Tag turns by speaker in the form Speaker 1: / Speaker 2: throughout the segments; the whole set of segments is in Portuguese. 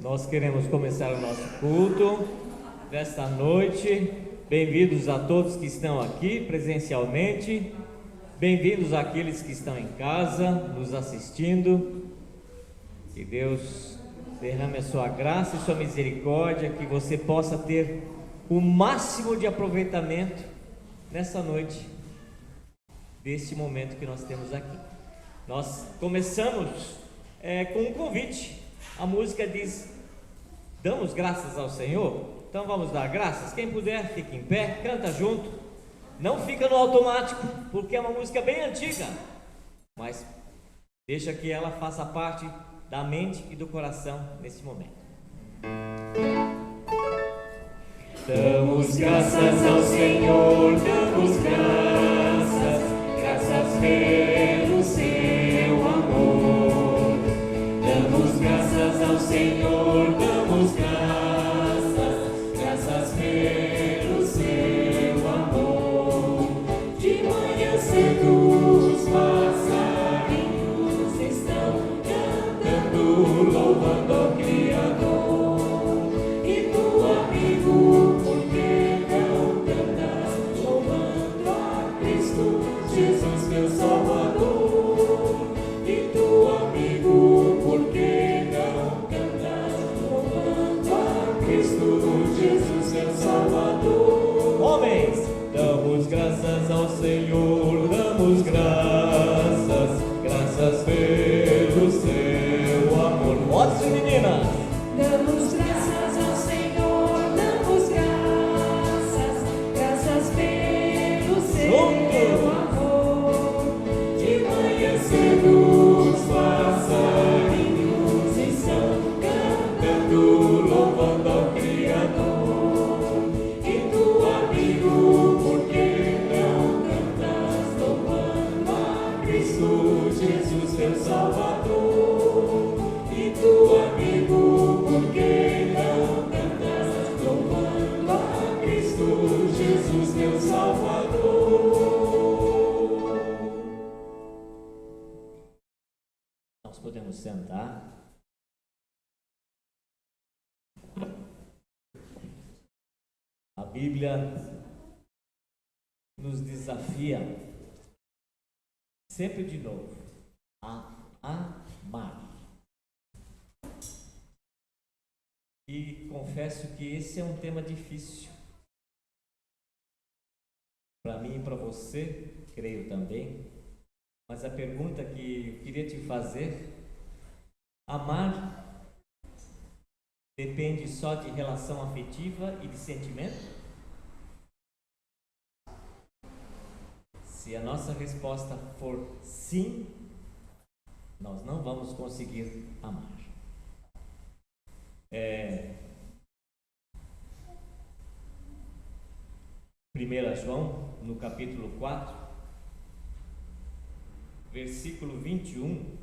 Speaker 1: Nós queremos começar o nosso culto desta noite. Bem-vindos a todos que estão aqui presencialmente. Bem-vindos àqueles que estão em casa nos assistindo. Que Deus derrame a sua graça e sua misericórdia, que você possa ter o máximo de aproveitamento nessa noite, deste momento que nós temos aqui. Nós começamos com um convite. A música diz: damos graças ao Senhor. Então vamos dar graças. Quem puder, fique em pé, canta junto. Não fica no automático, porque é uma música bem antiga, mas deixa que ela faça parte da mente e do coração nesse momento. Damos graças ao Senhor, damos graças, graças pelo seu amor. Damos graças ao Senhor, damos graças, graças pelo seu amor. De manhã cedo os passarinhos estão cantando, louvando ao Criador. E tu, amigo, por que não cantas, louvando a Cristo, Jesus meu Salvador? E tu, amigo, por que não cantas, louvando a Cristo, Jesus meu Salvador? Homens, damos graças ao Senhor, damos graças, graças pelo seu amor. Moços e meninas,
Speaker 2: damos graças ao Senhor, damos graças, graças pelo seu amor. De manhã cedo os passarinhos estão cantando, louvando ao Criador. E tu, amigo, por que não cantas, louvando a Cristo, Jesus meu Salvador? E tu, amigo, por que não cantas, louvando a Cristo, Jesus meu Salvador?
Speaker 1: nós podemos sentar. A Bíblia nos desafia sempre de novo a amar. E confesso que esse é um tema difícil para mim e para você, creio também. Mas a pergunta que eu queria te fazer: amar depende só de relação afetiva e de sentimento? Se a nossa resposta for sim, nós não vamos conseguir amar. 1 João, no capítulo 4, versículo 21,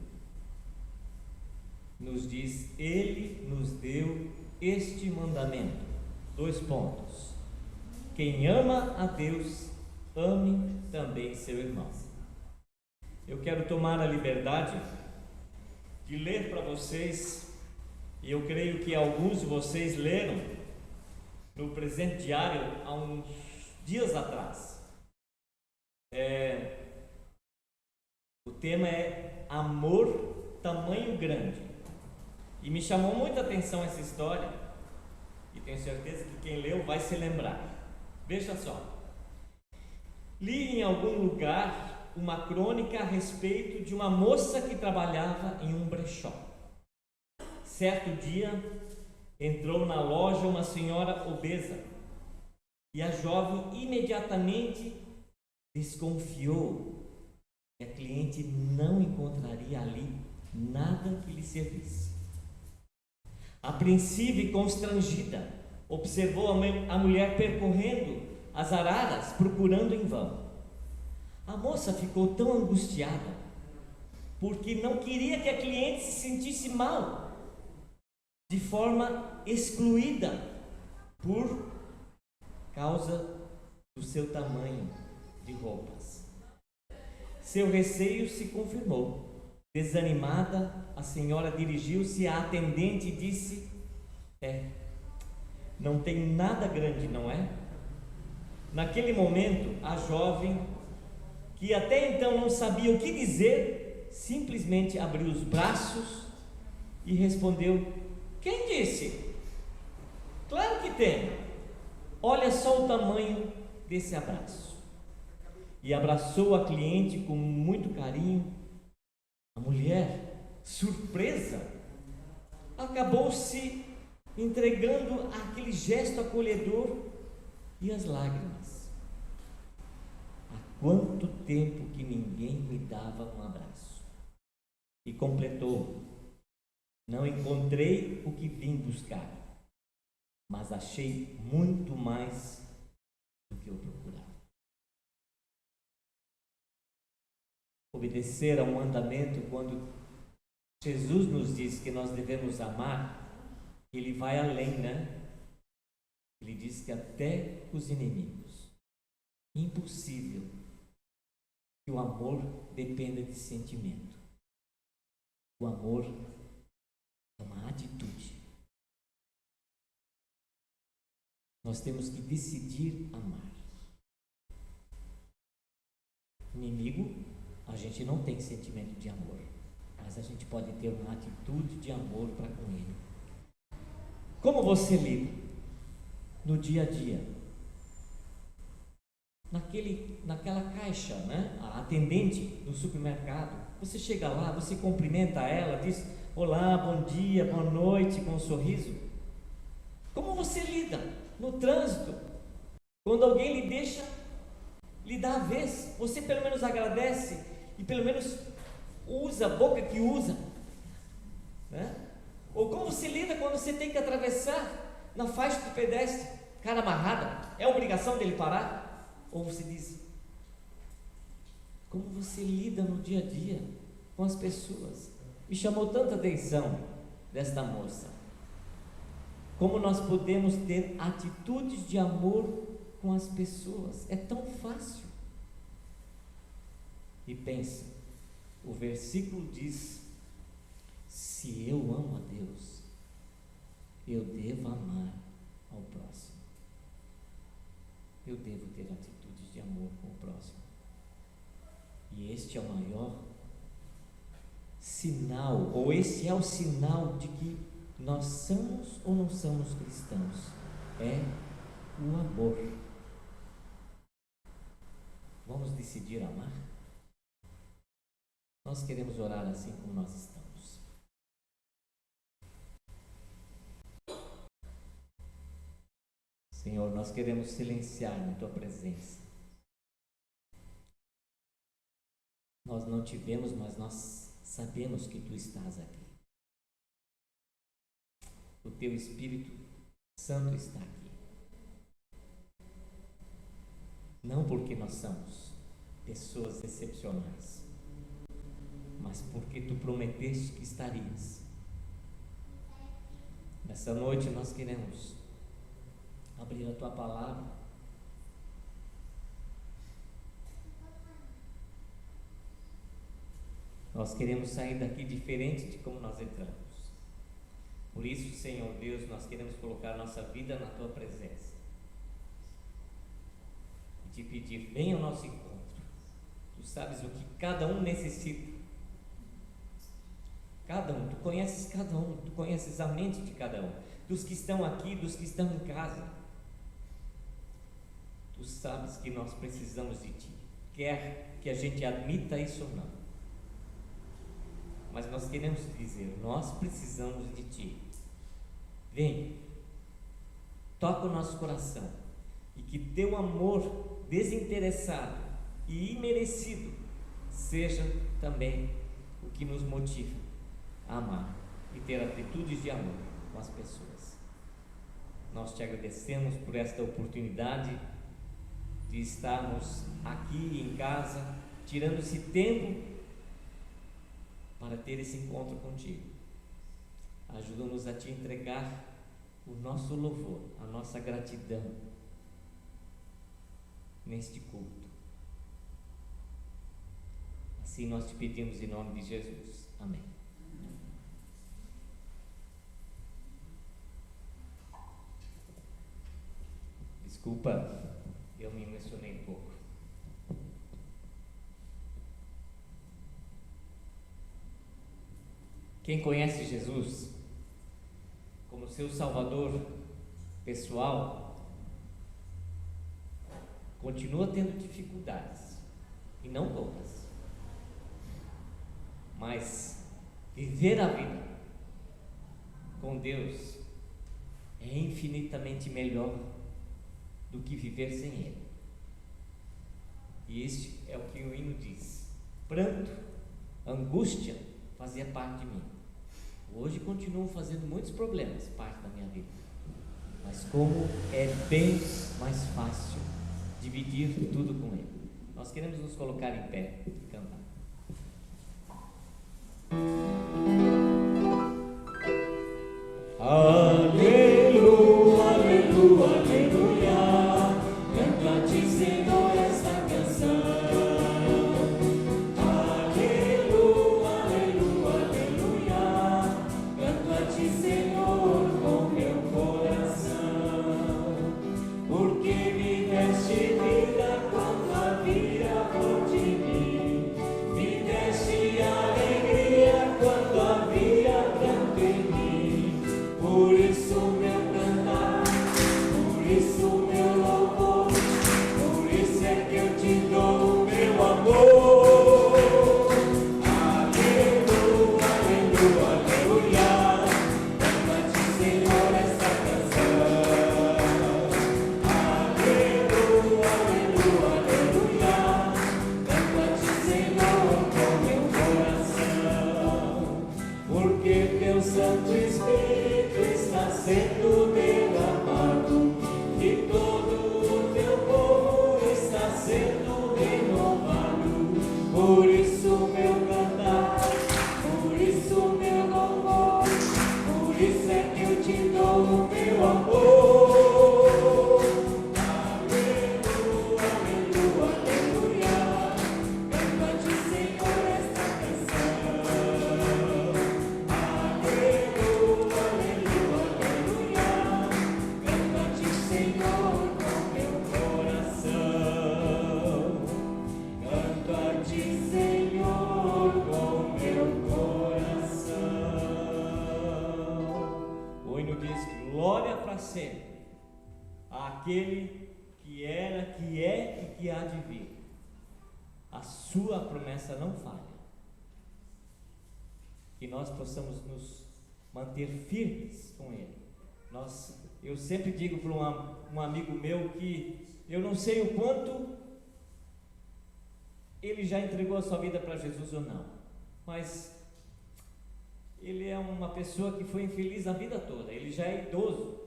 Speaker 1: nos diz: Ele nos deu este mandamento, 2 pontos: quem ama a Deus, ame também seu irmão. Eu quero tomar a liberdade de ler para vocês, e eu creio que alguns de vocês leram no presente diário há uns dias atrás. O tema é amor tamanho grande, e me chamou muita atenção essa história, e tenho certeza que quem leu vai se lembrar. Veja só, li em algum lugar uma crônica a respeito de uma moça que trabalhava em um brechó. Certo dia, entrou na loja uma senhora obesa, e a jovem imediatamente desconfiou que a cliente não encontraria ali nada que lhe servisse. Apreensiva e constrangida, observou a mulher percorrendo as araras, procurando em vão. A moça ficou tão angustiada, porque não queria que a cliente se sentisse mal, de forma excluída por causa do seu tamanho de roupas. seu receio se confirmou. Desanimada, a senhora dirigiu-se à atendente e disse: não tem nada grande, não é? Naquele momento, a jovem, que até então não sabia o que dizer, simplesmente abriu os braços e respondeu: quem disse? Claro que tem. Olha só o tamanho desse abraço. E abraçou a cliente com muito carinho. A mulher, surpresa, acabou se entregando àquele gesto acolhedor e às lágrimas. Há quanto tempo que ninguém me dava um abraço? E completou: não encontrei o que vim buscar, mas achei muito mais do que eu procurava. Obedecer a um mandamento, quando Jesus nos diz que nós devemos amar, ele vai além, né? Ele diz que até os inimigos. Impossível que o amor dependa de sentimento. O amor é uma atitude. Nós temos que decidir amar. Inimigo, a gente não tem sentimento de amor, mas a gente pode ter uma atitude de amor para com ele. Como você lida no dia a dia? Naquela caixa, né? A atendente do supermercado, você chega lá, você cumprimenta ela, diz: olá, bom dia, boa noite, com um sorriso. Como você lida no trânsito? Quando alguém lhe dá a vez, você pelo menos agradece e pelo menos usa a boca que usa, né? Ou como você lida quando você tem que atravessar na faixa de pedestre, cara amarrada, é obrigação dele parar? Ou você diz: como você lida no dia a dia com as pessoas? Me chamou tanta atenção desta moça. Como nós podemos ter atitudes de amor com as pessoas? É tão fácil. E pensa, o versículo diz: se eu amo a Deus, eu devo amar ao próximo. Eu devo ter atitudes de amor com o próximo. E este é o maior sinal, ou esse é o sinal de que nós somos ou não somos cristãos. É o amor. Vamos decidir amar? Nós queremos orar assim como nós estamos. Senhor, nós queremos silenciar na Tua presença. Nós não te vemos, mas nós sabemos que Tu estás aqui. O Teu Espírito Santo está aqui. Não porque nós somos pessoas excepcionais, mas porque Tu prometeste que estarias. Nessa noite nós queremos abrir a Tua palavra. Nós queremos sair daqui diferente de como nós entramos. Por isso, Senhor Deus, nós queremos colocar nossa vida na Tua presença e te pedir: venha ao nosso encontro. Tu sabes o que cada um necessita. Cada um, Tu conheces cada um, Tu conheces a mente de cada um, dos que estão aqui, dos que estão em casa. Tu sabes que nós precisamos de Ti, quer que a gente admita isso ou não. Mas nós queremos dizer: nós precisamos de Ti. Vem, toca o nosso coração, e que Teu amor desinteressado e imerecido seja também o que nos motiva a amar e ter atitudes de amor com as pessoas. Nós Te agradecemos por esta oportunidade de estarmos aqui em casa, tirando esse tempo para ter esse encontro contigo. Ajuda-nos a Te entregar o nosso louvor, a nossa gratidão neste culto. Assim nós te pedimos em nome de Jesus. Amém. Desculpa, eu me emocionei um pouco. Quem conhece Jesus como seu Salvador pessoal, continua tendo dificuldades, e não poucas, mas viver a vida com Deus é infinitamente melhor do que viver sem Ele. E este é o que o hino diz: pranto, angústia fazia parte de mim. Hoje continuo fazendo muitos problemas parte da minha vida, mas como é bem mais fácil dividir tudo com Ele. Nós queremos nos colocar em pé e cantar. Aleluia, aleluia, aleluia, canto a ti, Senhor, esta canção. Aleluia, aleluia, aleluia, canto a ti, Senhor, com meu coração, porque me deste vida quando havia por de mim, me deste alegria quando havia pranto em mim. Por isso meu cantar, por isso meu louvor, por isso é que eu te dou o meu amor. Aleluia, aleluia, aleluia, canto a ti, Senhor, esta canção. Aleluia, aleluia, aleluia, canto a ti, Senhor, com meu coração, porque teu Santo Espírito está sendo derramado e todo o teu povo está sendo renovado. Por isso meu cantar, por isso meu louvor, por isso é que eu te dou o meu amor. Aleluia, aleluia, aleluia, canto a ti, Senhor, esta canção. Aleluia, aleluia, aleluia, canto a ti, Senhor, com meu coração. Canto a ti, Senhor, com meu coração. O hino diz: glória para sempre àquele que era, que é e que há de vir. A sua promessa não falha. Que nós possamos nos manter firmes com Ele. Eu sempre digo para um amigo meu que eu não sei o quanto ele já entregou a sua vida para Jesus ou não, mas ele é uma pessoa que foi infeliz a vida toda. Ele já é idoso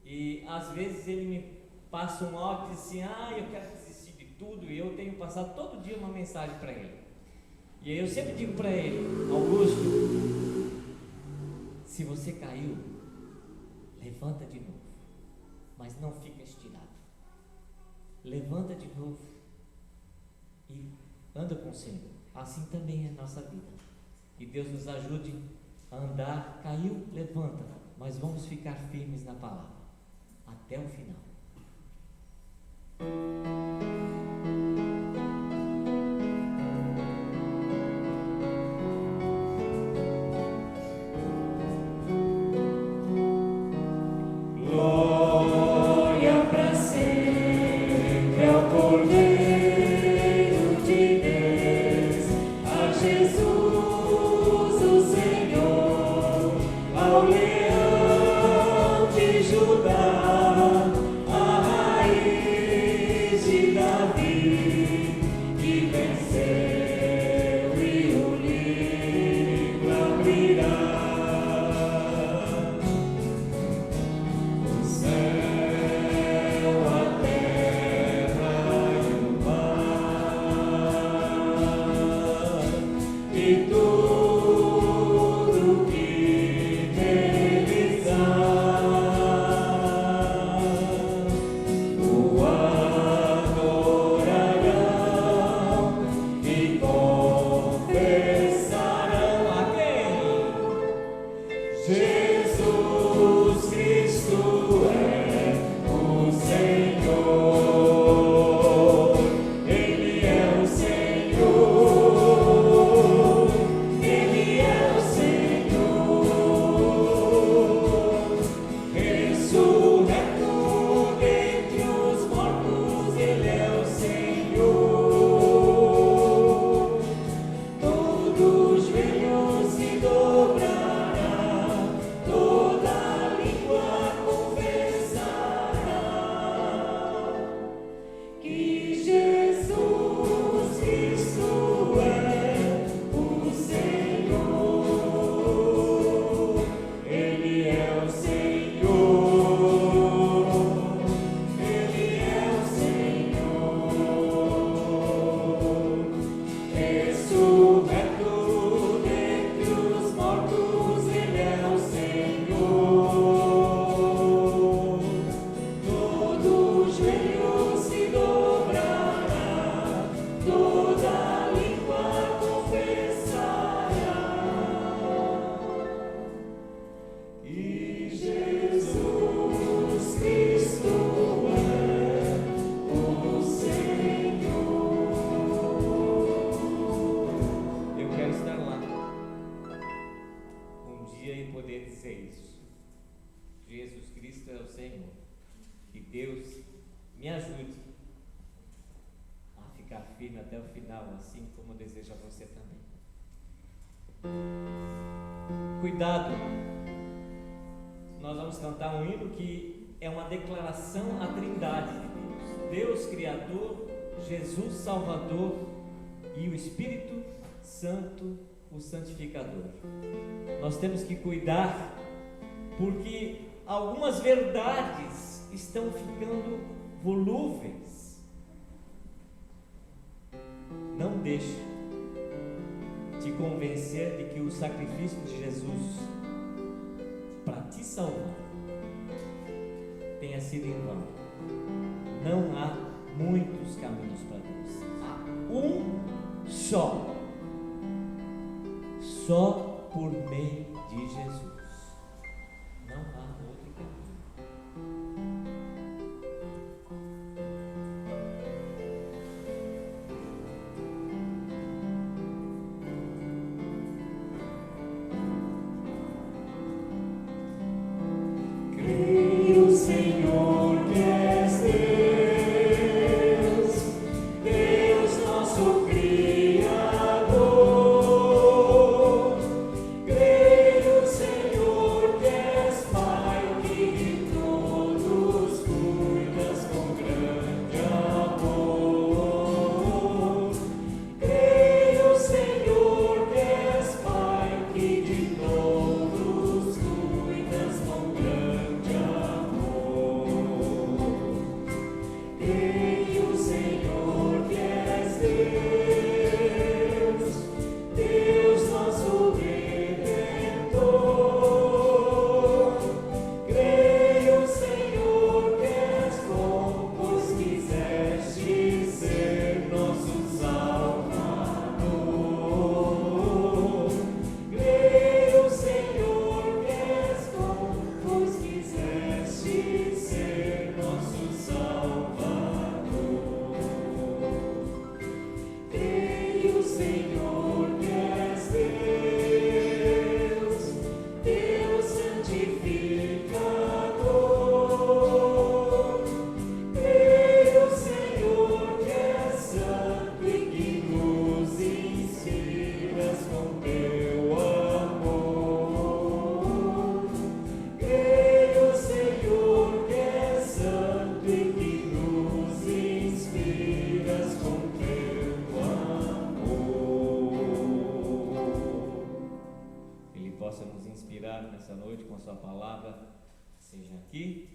Speaker 1: e às vezes ele me passa um áudio e diz assim: eu quero desistir de tudo, e eu tenho passado todo dia uma mensagem para ele. E aí eu sempre digo para ele: Augusto, se você caiu, levanta de novo, mas não fica estirado. Levanta de novo e anda com o Senhor. Assim também é a nossa vida. E Deus nos ajude a andar. Caiu, levanta, mas vamos ficar firmes na palavra até o final.
Speaker 2: Glória para sempre ao Cordeiro de Deus, a Jesus o Senhor, ao Leão de Judá, a raiz de
Speaker 1: Deus me ajude a ficar firme até o final, assim como deseja você também. Cuidado, nós vamos cantar um hino que é uma declaração à Trindade de Deus: Deus Criador, Jesus Salvador e o Espírito Santo, o Santificador. Nós temos que cuidar, porque algumas verdades estão ficando volúveis. Não deixe te convencer de que o sacrifício de Jesus para te salvar tenha sido em vão. Não há muitos caminhos para Deus, há um só por meio de Jesus. Não há outro caminho.
Speaker 2: Creio, Senhor, que és Deus, Deus nosso Criador. Creio, Senhor, que és Pai, que de todos cuidas com grande amor. Creio, Senhor, que és Pai, que de todos cuidas com grande amor. Creio, Senhor, que és Deus, Deus nosso Redentor. Creio, Senhor, que és bom, pois quiseste ser nosso Salvador. Creio, Senhor, que és bom, pois quiseste ser nosso Salvador. Creio, Senhor, que és Deus, Deus santificador. Creio, Senhor, que és santo e que nos inspiras com teu amor. Creio, Senhor, que és santo e que nos inspiras com teu amor.
Speaker 1: Ele possa nos inspirar nessa noite com a sua palavra, seja aqui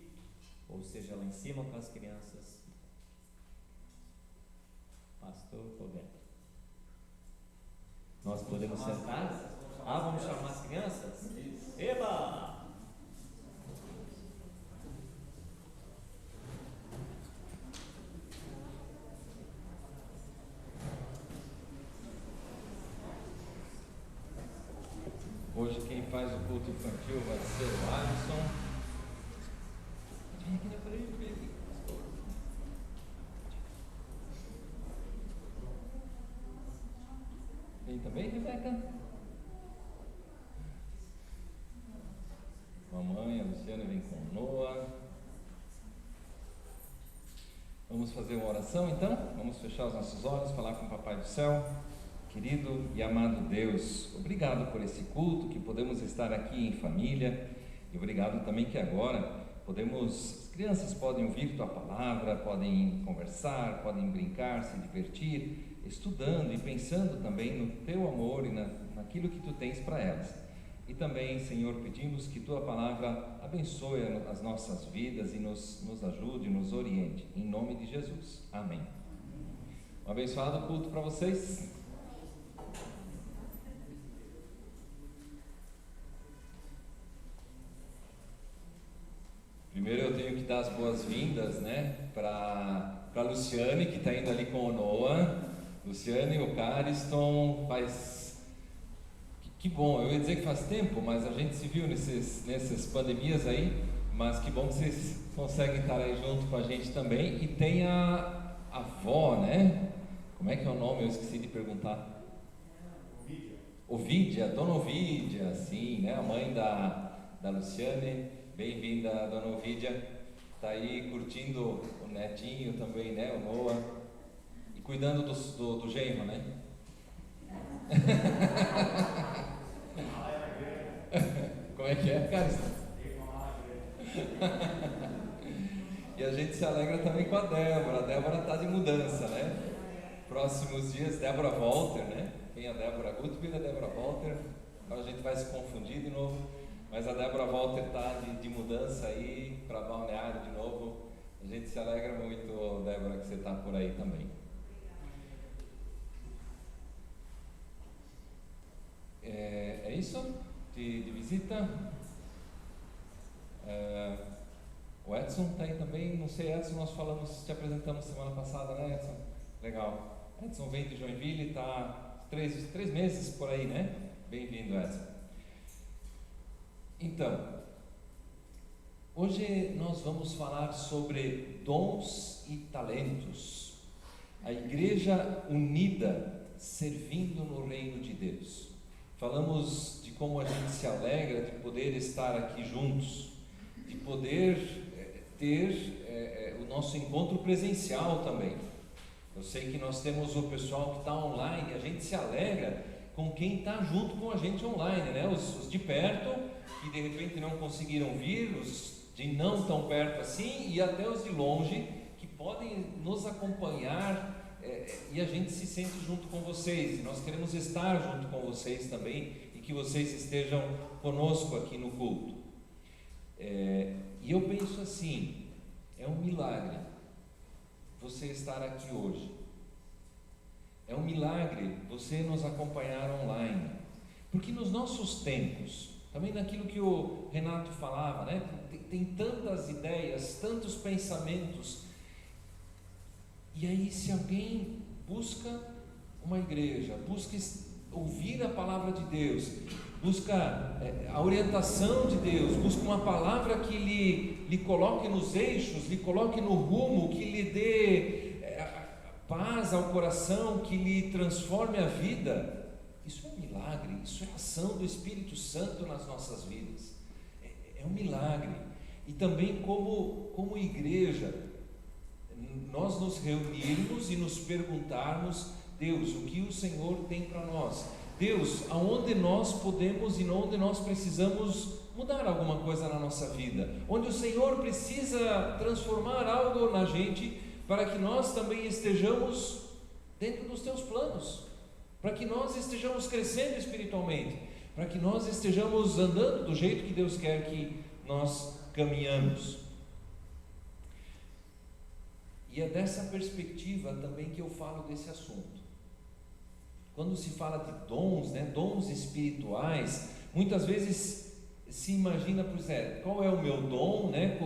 Speaker 1: ou seja lá em cima com as crianças. Pastor Roberto, nós podemos sentar? Vamos chamar as crianças? Eba!
Speaker 3: Hoje quem faz o culto infantil vai ser o Alisson. Vem aqui na frente, vem aqui. Vem também, Rebeca? Mamãe, a Luciana vem com o Noah. Vamos fazer uma oração então? Vamos fechar os nossos olhos, falar com o Papai do Céu. Querido e amado Deus, obrigado por esse culto, que podemos estar aqui em família, e obrigado também que agora as crianças podem ouvir Tua palavra, podem conversar, podem brincar, se divertir, estudando e pensando também no Teu amor e naquilo que Tu tens para elas. E também, Senhor, pedimos que Tua palavra abençoe as nossas vidas e nos ajude, nos oriente, em nome de Jesus. Amém. Um abençoado culto para vocês. Primeiro eu tenho que dar as boas-vindas, para a Luciane, que está indo ali com o Noah. Luciane, o Cariston, que bom, eu ia dizer que faz tempo, mas a gente se viu nessas pandemias aí, mas que bom que vocês conseguem estar aí junto com a gente também. E tem a avó, como é que é o nome? Eu esqueci de perguntar. Ovídia, Dona Ovídia, sim, a mãe da Luciane. Bem-vinda, Dona Ovídia. Está aí curtindo o netinho também, né? O Noah. E cuidando do genro, né? Como é que é, cara? E a gente se alegra também com a Débora. A Débora está de mudança, né? Próximos dias, Débora Walter, né? Tem a Débora Gutmann e a Débora Walter. Agora a gente vai se confundir de novo. Mas a Débora Walter está de mudança aí para Balneário de novo. A gente se alegra muito, Débora, que você está por aí também. É isso? De visita? O Edson está aí também. Não sei, Edson, nós te apresentamos semana passada, né, Edson? Legal. Edson vem de Joinville, está 3 meses por aí, né? Bem-vindo, Edson. Então, hoje nós vamos falar sobre dons e talentos. A igreja unida servindo no reino de Deus. Falamos de como a gente se alegra de poder estar aqui juntos, de poder ter o nosso encontro presencial também. Eu sei que nós temos o pessoal que está online, a gente se alegra com quem está junto com a gente online, né? Os de perto, que de repente não conseguiram vir, os de não tão perto assim, e até os de longe, que podem nos acompanhar, e a gente se sente junto com vocês, e nós queremos estar junto com vocês também, e que vocês estejam conosco aqui no culto. E eu penso assim, é um milagre você estar aqui hoje. É um milagre você nos acompanhar online, porque nos nossos tempos, também naquilo que o Renato falava, né? Tem tantas ideias, tantos pensamentos, e aí se alguém busca uma igreja, busca ouvir a palavra de Deus, busca a orientação de Deus, busca uma palavra que lhe coloque nos eixos, lhe coloque no rumo, que lhe dê paz ao coração, que lhe transforme a vida. Isso é um milagre, isso é a ação do Espírito Santo nas nossas vidas. É um milagre. E também como igreja, nós nos reunirmos e nos perguntarmos: Deus, o que o Senhor tem para nós? Deus, aonde nós podemos e onde nós precisamos mudar alguma coisa na nossa vida? Onde o Senhor precisa transformar algo na gente, para que nós também estejamos dentro dos teus planos, para que nós estejamos crescendo espiritualmente, para que nós estejamos andando do jeito que Deus quer que nós caminhamos. E é dessa perspectiva também que eu falo desse assunto. Quando se fala de dons, né, dons espirituais, muitas vezes se imagina, por exemplo, qual é o meu dom, né,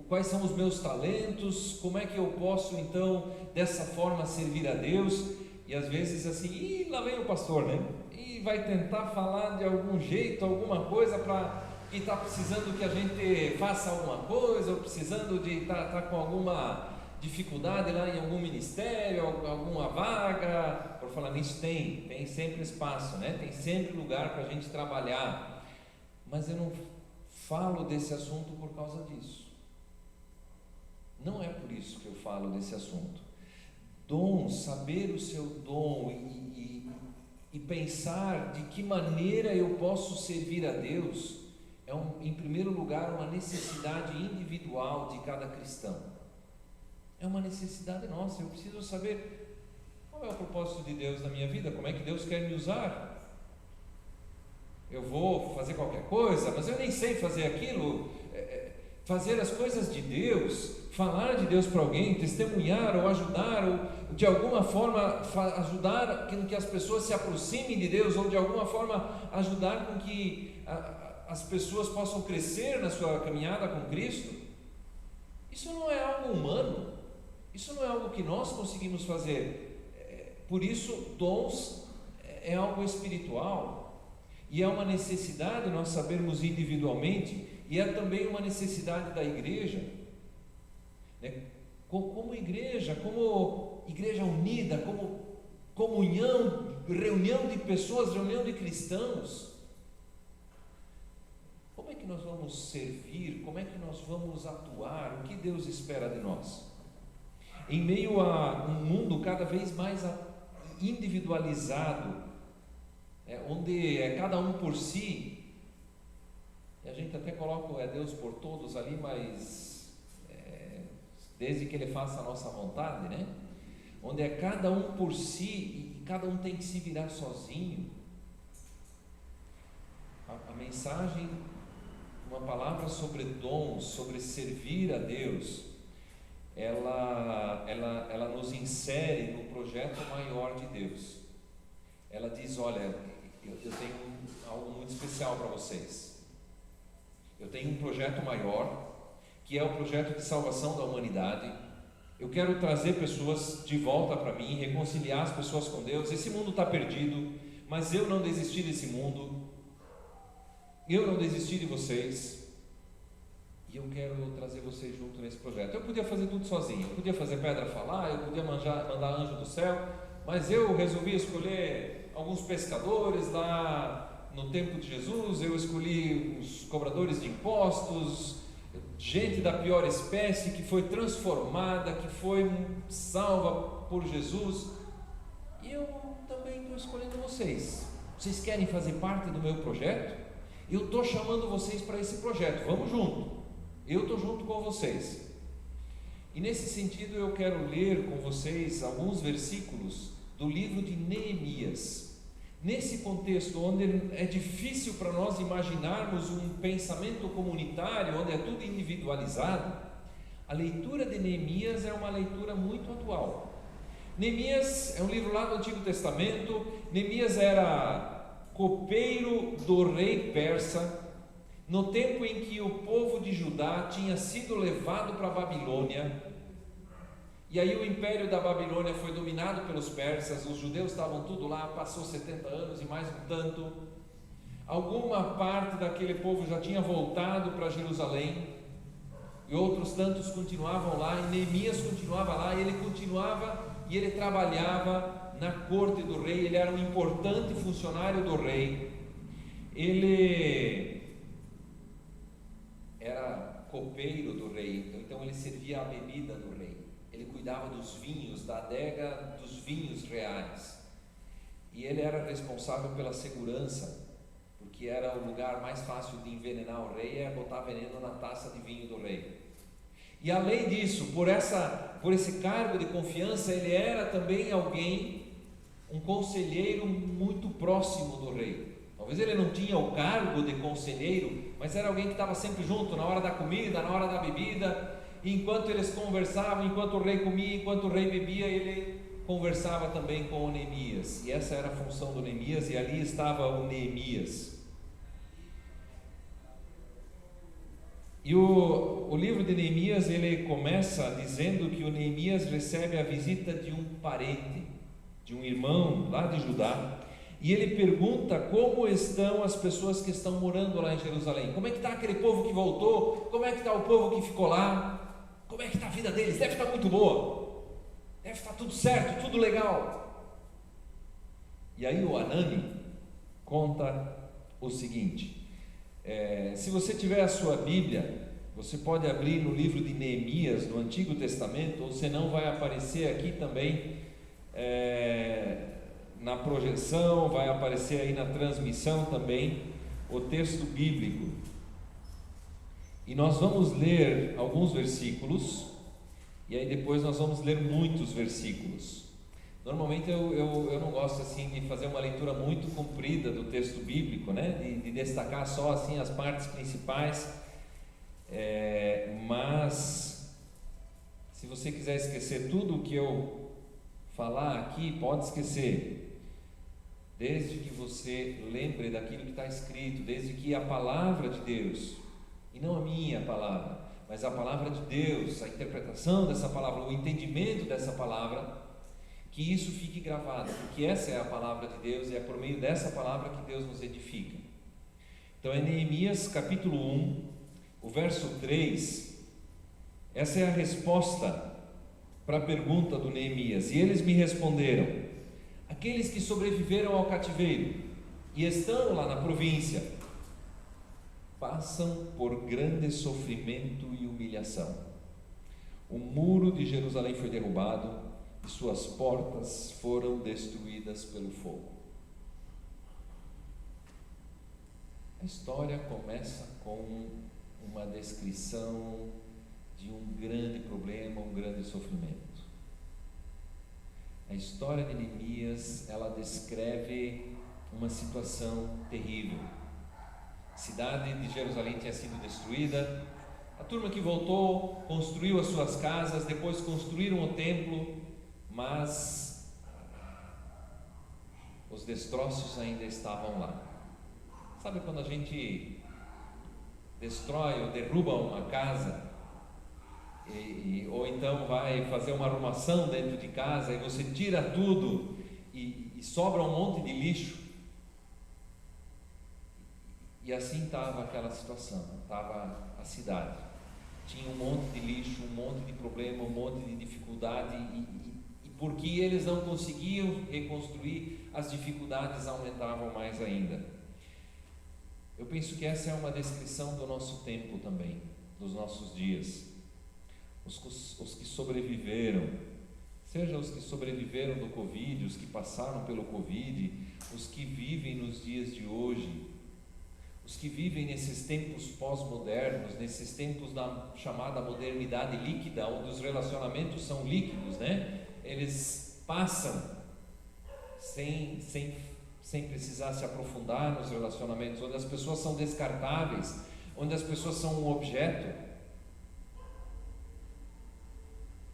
Speaker 3: quais são os meus talentos, como é que eu posso então dessa forma servir a Deus? E às vezes assim, lá vem o pastor, né? E vai tentar falar de algum jeito, alguma coisa para que está precisando que a gente faça alguma coisa, ou precisando de estar com alguma dificuldade lá em algum ministério, alguma vaga. Por falar nisso, tem sempre espaço, né? Tem sempre lugar para a gente trabalhar. Mas eu não falo desse assunto por causa disso. Não é por isso que eu falo desse assunto. Dom, saber o seu dom e pensar de que maneira eu posso servir a Deus é, em primeiro lugar, uma necessidade individual de cada cristão. É uma necessidade nossa. Eu preciso saber qual é o propósito de Deus na minha vida, como é que Deus quer me usar. Eu vou fazer qualquer coisa, mas eu nem sei fazer aquilo. Fazer as coisas de Deus, falar de Deus para alguém, testemunhar ou ajudar, ou de alguma forma ajudar com que as pessoas se aproximem de Deus, ou de alguma forma ajudar com que as pessoas possam crescer na sua caminhada com Cristo. Isso não é algo humano, isso não é algo que nós conseguimos fazer. Por isso, dons é algo espiritual, e é uma necessidade nós sabermos individualmente. E é também uma necessidade da igreja, né? Como igreja unida, como comunhão, reunião de pessoas, reunião de cristãos. Como é que nós vamos servir, como é que nós vamos atuar, o que Deus espera de nós. Em meio a um mundo cada vez mais individualizado, onde é cada um por si, e a gente até coloca Deus por todos ali, mas desde que Ele faça a nossa vontade, né? Onde é cada um por si e cada um tem que se virar sozinho. A mensagem, uma palavra sobre dons, sobre servir a Deus, ela nos insere no projeto maior de Deus. Ela diz: olha, eu tenho algo muito especial para vocês. Eu tenho um projeto maior, que é o projeto de salvação da humanidade. Eu quero trazer pessoas de volta para mim, reconciliar as pessoas com Deus. Esse mundo está perdido, mas eu não desisti desse mundo. Eu não desisti de vocês. E eu quero trazer vocês junto nesse projeto. Eu podia fazer tudo sozinho, eu podia fazer pedra falar, eu podia mandar anjo do céu, mas eu resolvi escolher alguns pescadores lá no tempo de Jesus. Eu escolhi os cobradores de impostos, gente da pior espécie que foi transformada, que foi salva por Jesus. E eu também estou escolhendo vocês. Vocês querem fazer parte do meu projeto? Eu estou chamando vocês para esse projeto, vamos junto. Eu estou junto com vocês. E nesse sentido eu quero ler com vocês alguns versículos do livro de Neemias. Nesse contexto onde é difícil para nós imaginarmos um pensamento comunitário, onde é tudo individualizado, a leitura de Neemias é uma leitura muito atual. Neemias é um livro lá do Antigo Testamento. Neemias era copeiro do rei persa, no tempo em que o povo de Judá tinha sido levado para a Babilônia, e aí o império da Babilônia foi dominado pelos persas. Os judeus estavam tudo lá, passou 70 anos e mais um tanto. Alguma parte daquele povo já tinha voltado para Jerusalém, e outros tantos continuavam lá, e Neemias continuava lá, e ele trabalhava na corte do rei. Ele era um importante funcionário do rei. Ele era copeiro do rei, então ele servia a bebida do rei. Ele cuidava dos vinhos, da adega dos vinhos reais. E ele era responsável pela segurança, porque era o lugar mais fácil de envenenar o rei, botar veneno na taça de vinho do rei. E além disso, por esse cargo de confiança, ele era também um conselheiro muito próximo do rei. Talvez ele não tinha o cargo de conselheiro, mas era alguém que estava sempre junto, na hora da comida, na hora da bebida. E enquanto eles conversavam, enquanto o rei comia, enquanto o rei bebia, ele conversava também com o Neemias. E essa era a função do Neemias, e ali estava o Neemias. E o livro de Neemias, ele começa dizendo que o Neemias recebe a visita de um parente, de um irmão lá de Judá, e ele pergunta como estão as pessoas que estão morando lá em Jerusalém. Como é que está aquele povo que voltou? Como é que está o povo que ficou lá? Como é que está a vida deles? Deve estar muito boa, deve estar tudo certo, tudo legal. E aí o Anani conta o seguinte: se você tiver a sua Bíblia, você pode abrir no livro de Neemias, no Antigo Testamento, ou senão vai aparecer aqui também, na projeção, vai aparecer aí na transmissão também, o texto bíblico. E nós vamos ler alguns versículos, e aí depois nós vamos ler muitos versículos. Normalmente eu não gosto assim de fazer uma leitura muito comprida do texto bíblico, né? De destacar só assim as partes principais, mas se você quiser esquecer tudo o que eu falar aqui, pode esquecer, desde que você lembre daquilo que está escrito, desde que a palavra de Deus, e não a minha palavra, mas a palavra de Deus, a interpretação dessa palavra, o entendimento dessa palavra, que isso fique gravado, porque essa é a palavra de Deus, e é por meio dessa palavra que Deus nos edifica. Então é Neemias capítulo 1, o verso 3, essa é a resposta para a pergunta do Neemias. E eles me responderam: aqueles que sobreviveram ao cativeiro e estão lá na província, passam por grande sofrimento e humilhação. O muro de Jerusalém foi derrubado e suas portas foram destruídas pelo fogo. A história começa com uma descrição de um grande problema, um grande sofrimento. A história de Neemias, ela descreve uma situação terrível. A cidade de Jerusalém tinha sido destruída, a turma que voltou construiu as suas casas, depois construíram o templo, mas os destroços ainda estavam lá. Sabe quando a gente destrói ou derruba uma casa, ou então vai fazer uma arrumação dentro de casa e você tira tudo e sobra um monte de lixo? E assim estava aquela situação, estava a cidade. Tinha um monte de lixo, um monte de problema, um monte de dificuldade, e porque eles não conseguiam reconstruir, as dificuldades aumentavam mais ainda. Eu penso que essa é uma descrição do nosso tempo também, dos nossos dias. Os que sobreviveram, seja os que sobreviveram do Covid, os que passaram pelo Covid, os que vivem nos dias de hoje, os que vivem nesses tempos pós-modernos, nesses tempos da chamada modernidade líquida, onde os relacionamentos são líquidos, né? Eles passam sem precisar se aprofundar nos relacionamentos, onde as pessoas são descartáveis, onde as pessoas são um objeto.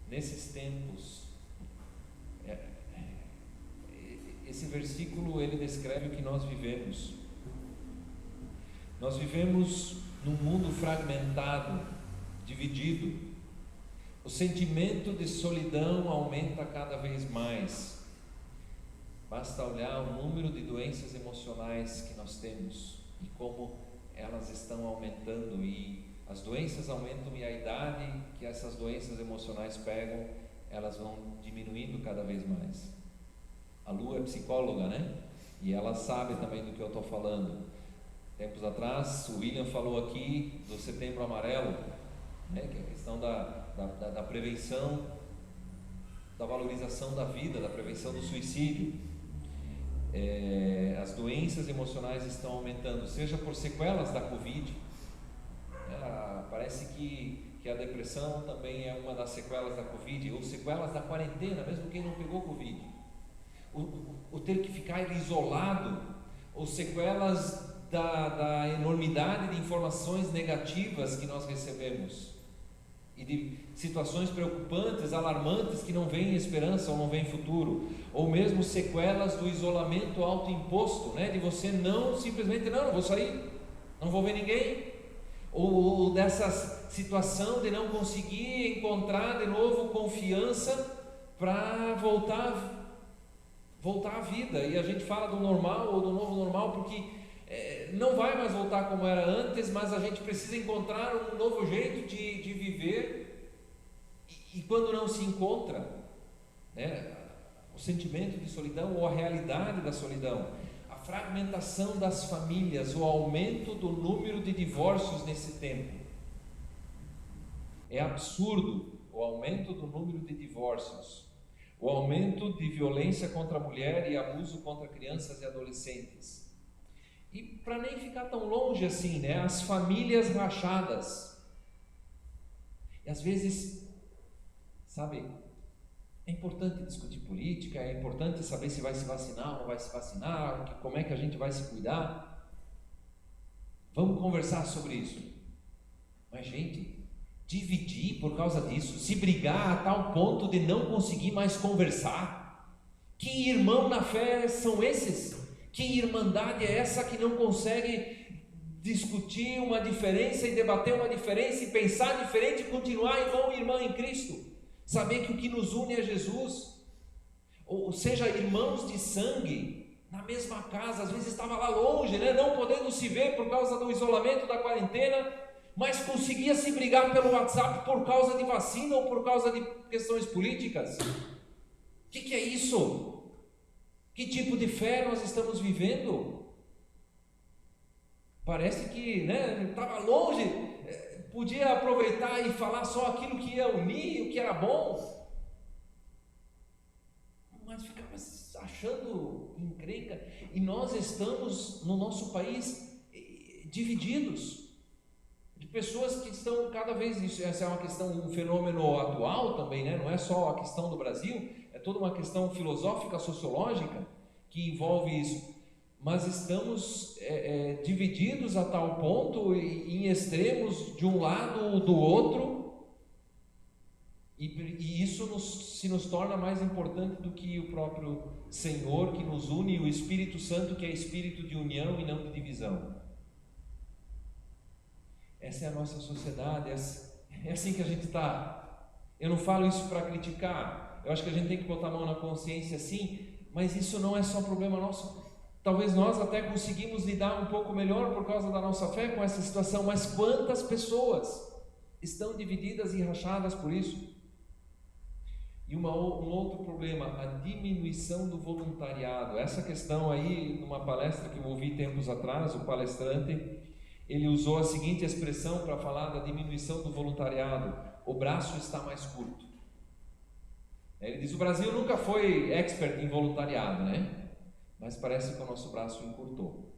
Speaker 3: Nesses tempos, esse versículo ele descreve o que nós vivemos. Nós vivemos num mundo fragmentado, dividido. O sentimento de solidão aumenta cada vez mais. Basta olhar o número de doenças emocionais que nós temos e como elas estão aumentando, e as doenças aumentam, e a idade que essas doenças emocionais pegam, elas vão diminuindo cada vez mais. A Lu é psicóloga, né? E ela sabe também do que eu estou falando. Tempos atrás, o William falou aqui do Setembro Amarelo, né? Que é a questão da prevenção, da valorização da vida, da prevenção do suicídio. As doenças emocionais estão aumentando, seja por sequelas da Covid. Parece que a depressão também é uma das sequelas da Covid, ou sequelas da quarentena, mesmo quem não pegou Covid. O ter que ficar isolado, ou sequelas da enormidade de informações negativas que nós recebemos, e de situações preocupantes, alarmantes, que não vem esperança ou não vem futuro, ou mesmo sequelas do isolamento autoimposto, né? De você não simplesmente, não vou sair, não vou ver ninguém, ou dessa situação de não conseguir encontrar de novo confiança para voltar à vida. E a gente fala do normal ou do novo normal porque não vai mais voltar como era antes, mas a gente precisa encontrar um novo jeito de viver, e quando não se encontra, né, o sentimento de solidão ou a realidade da solidão, a fragmentação das famílias, o aumento do número de divórcios nesse tempo. É absurdo o aumento do número de divórcios, o aumento de violência contra a mulher e abuso contra crianças e adolescentes. E para nem ficar tão longe assim, né? As famílias rachadas. E às vezes, sabe, é importante discutir política, é importante saber se vai se vacinar ou não vai se vacinar, como é que a gente vai se cuidar. Vamos conversar sobre isso. Mas, gente, dividir por causa disso, se brigar a tal ponto de não conseguir mais conversar. Que irmão na fé são esses? Que irmandade é essa que não consegue discutir uma diferença e debater uma diferença e pensar diferente e continuar irmão e irmã em Cristo? Saber que o que nos une é Jesus, ou seja, irmãos de sangue, na mesma casa, às vezes estava lá longe, né? Não podendo se ver por causa do isolamento, da quarentena, mas conseguia se brigar pelo WhatsApp por causa de vacina ou por causa de questões políticas. O que é isso? Que tipo de fé nós estamos vivendo? Parece que estava longe, podia aproveitar e falar só aquilo que ia unir, o que era bom, mas ficava achando encrenca. E nós estamos no nosso país divididos, de pessoas que estão cada vez, essa é uma questão, um fenômeno atual também, não é só a questão do Brasil, é toda uma questão filosófica, sociológica que envolve isso, mas estamos divididos a tal ponto, em extremos de um lado ou do outro, e isso se nos torna mais importante do que o próprio Senhor que nos une, e o Espírito Santo que é espírito de união e não de divisão. Essa é a nossa sociedade, é assim que a gente está. Eu não falo isso para criticar, eu acho que a gente tem que botar a mão na consciência sim, mas isso não é só problema nosso. Talvez nós até conseguimos lidar um pouco melhor por causa da nossa fé com essa situação, mas quantas pessoas estão divididas e rachadas por isso? E um outro problema, a diminuição do voluntariado. Essa questão aí, numa palestra que eu ouvi tempos atrás, o palestrante, ele usou a seguinte expressão para falar da diminuição do voluntariado: o braço está mais curto. Ele diz: o Brasil nunca foi expert em voluntariado, mas parece que o nosso braço encurtou.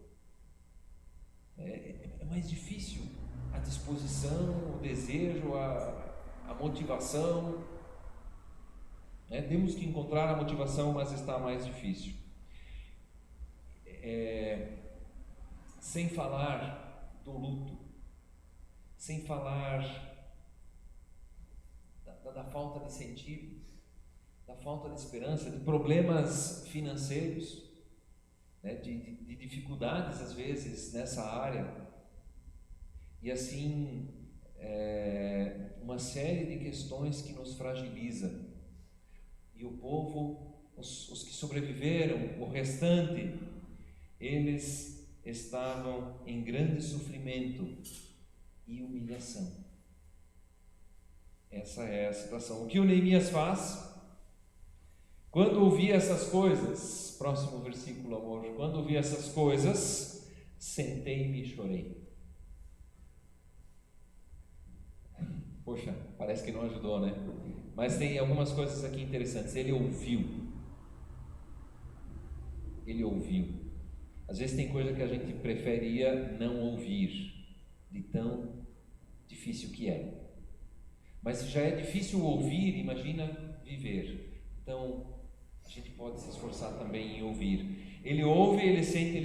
Speaker 3: É mais difícil a disposição, o desejo, a motivação. Temos que encontrar a motivação, mas está mais difícil. Sem falar do luto, sem falar da falta de sentido, da falta de esperança, de problemas financeiros, de dificuldades às vezes nessa área, e assim uma série de questões que nos fragiliza. E o povo, os que sobreviveram, o restante, eles estavam em grande sofrimento e humilhação. Essa é a situação. O que o Neemias faz? Quando ouvi essas coisas, próximo versículo, amor, quando ouvi essas coisas, sentei-me e chorei. Poxa, parece que não ajudou, Mas tem algumas coisas aqui interessantes. Ele ouviu. Às vezes tem coisa que a gente preferia não ouvir, de tão difícil que é. Mas se já é difícil ouvir, imagina viver. Então, a gente pode se esforçar também em ouvir. Ele ouve, ele senta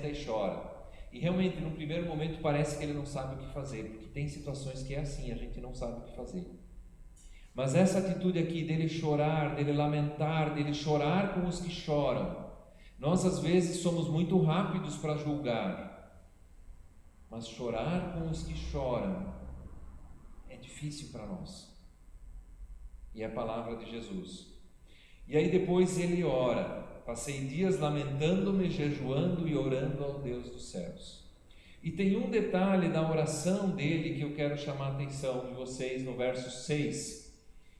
Speaker 3: e chora. E realmente, no primeiro momento, parece que ele não sabe o que fazer, porque tem situações que é assim, a gente não sabe o que fazer. Mas essa atitude aqui dele chorar, dele lamentar, dele chorar com os que choram, nós às vezes somos muito rápidos para julgar, mas chorar com os que choram é difícil para nós. E é a palavra de Jesus. E aí depois ele ora: passei dias lamentando-me, jejuando e orando ao Deus dos céus. E tem um detalhe da oração dele que eu quero chamar a atenção de vocês no verso 6.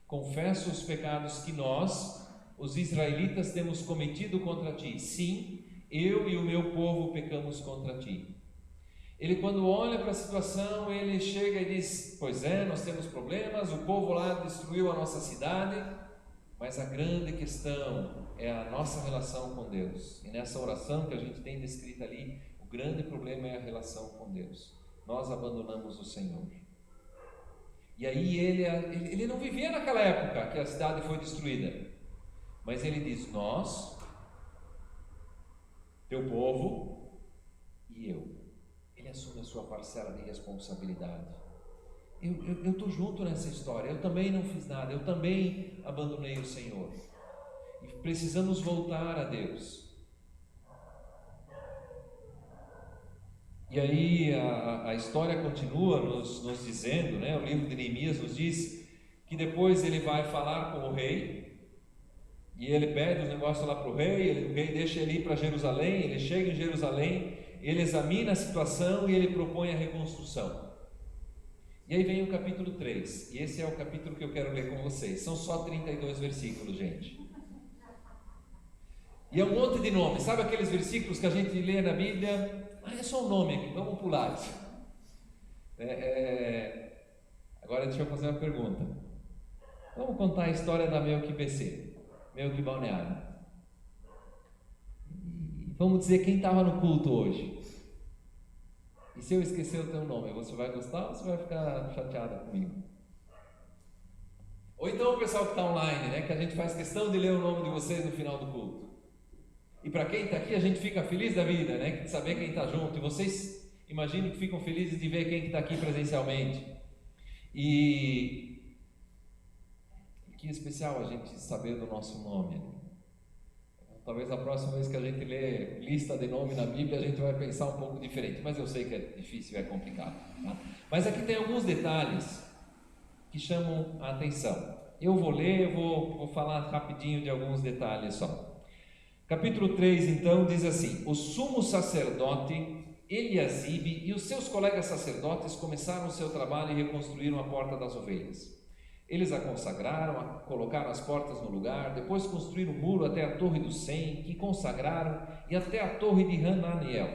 Speaker 3: Confesso os pecados que nós, os israelitas, temos cometido contra ti. Sim, eu e o meu povo pecamos contra ti. Ele, quando olha para a situação, ele chega e diz: pois é, nós temos problemas, o povo lá destruiu a nossa cidade, mas a grande questão é a nossa relação com Deus. E nessa oração que a gente tem descrita ali, o grande problema é a relação com Deus. Nós abandonamos o Senhor. E aí ele não vivia naquela época que a cidade foi destruída, mas ele diz: nós, teu povo e eu. Ele assume a sua parcela de responsabilidade. Eu estou junto nessa história, eu também não fiz nada, eu também abandonei o Senhor. E precisamos voltar a Deus. E aí a história continua nos dizendo, o livro de Neemias nos diz que depois ele vai falar com o rei, e ele pede os negócios lá para o rei, o rei deixa ele ir para Jerusalém, ele chega em Jerusalém, ele examina a situação e ele propõe a reconstrução. E aí vem o capítulo 3, e esse é o capítulo que eu quero ler com vocês. São só 32 versículos, gente. E é um monte de nomes, sabe aqueles versículos que a gente lê na Bíblia é só um nome aqui, vamos pular isso. Agora deixa eu fazer uma pergunta. Vamos contar a história da Melqui BC, Melqui Balneário. E vamos dizer quem estava no culto hoje. E se eu esquecer o teu nome, você vai gostar ou você vai ficar chateada comigo? Ou então o pessoal que está online, né, que a gente faz questão de ler o nome de vocês no final do culto. E para quem está aqui, a gente fica feliz da vida, né, de saber quem está junto. E vocês imagino que ficam felizes de ver quem está aqui presencialmente. E que especial a gente saber do nosso nome. Talvez a próxima vez que a gente lê lista de nome na Bíblia, a gente vai pensar um pouco diferente, mas eu sei que é difícil, é complicado. Tá? Mas aqui tem alguns detalhes que chamam a atenção. Eu vou ler, eu vou falar rapidinho de alguns detalhes só. Capítulo 3, então, diz assim: o sumo sacerdote Eliasibe e os seus colegas sacerdotes começaram o seu trabalho e reconstruíram a porta das ovelhas. Eles a consagraram, colocaram as portas no lugar, depois construíram o muro até a torre do Sem, que consagraram, e até a torre de Hananiel.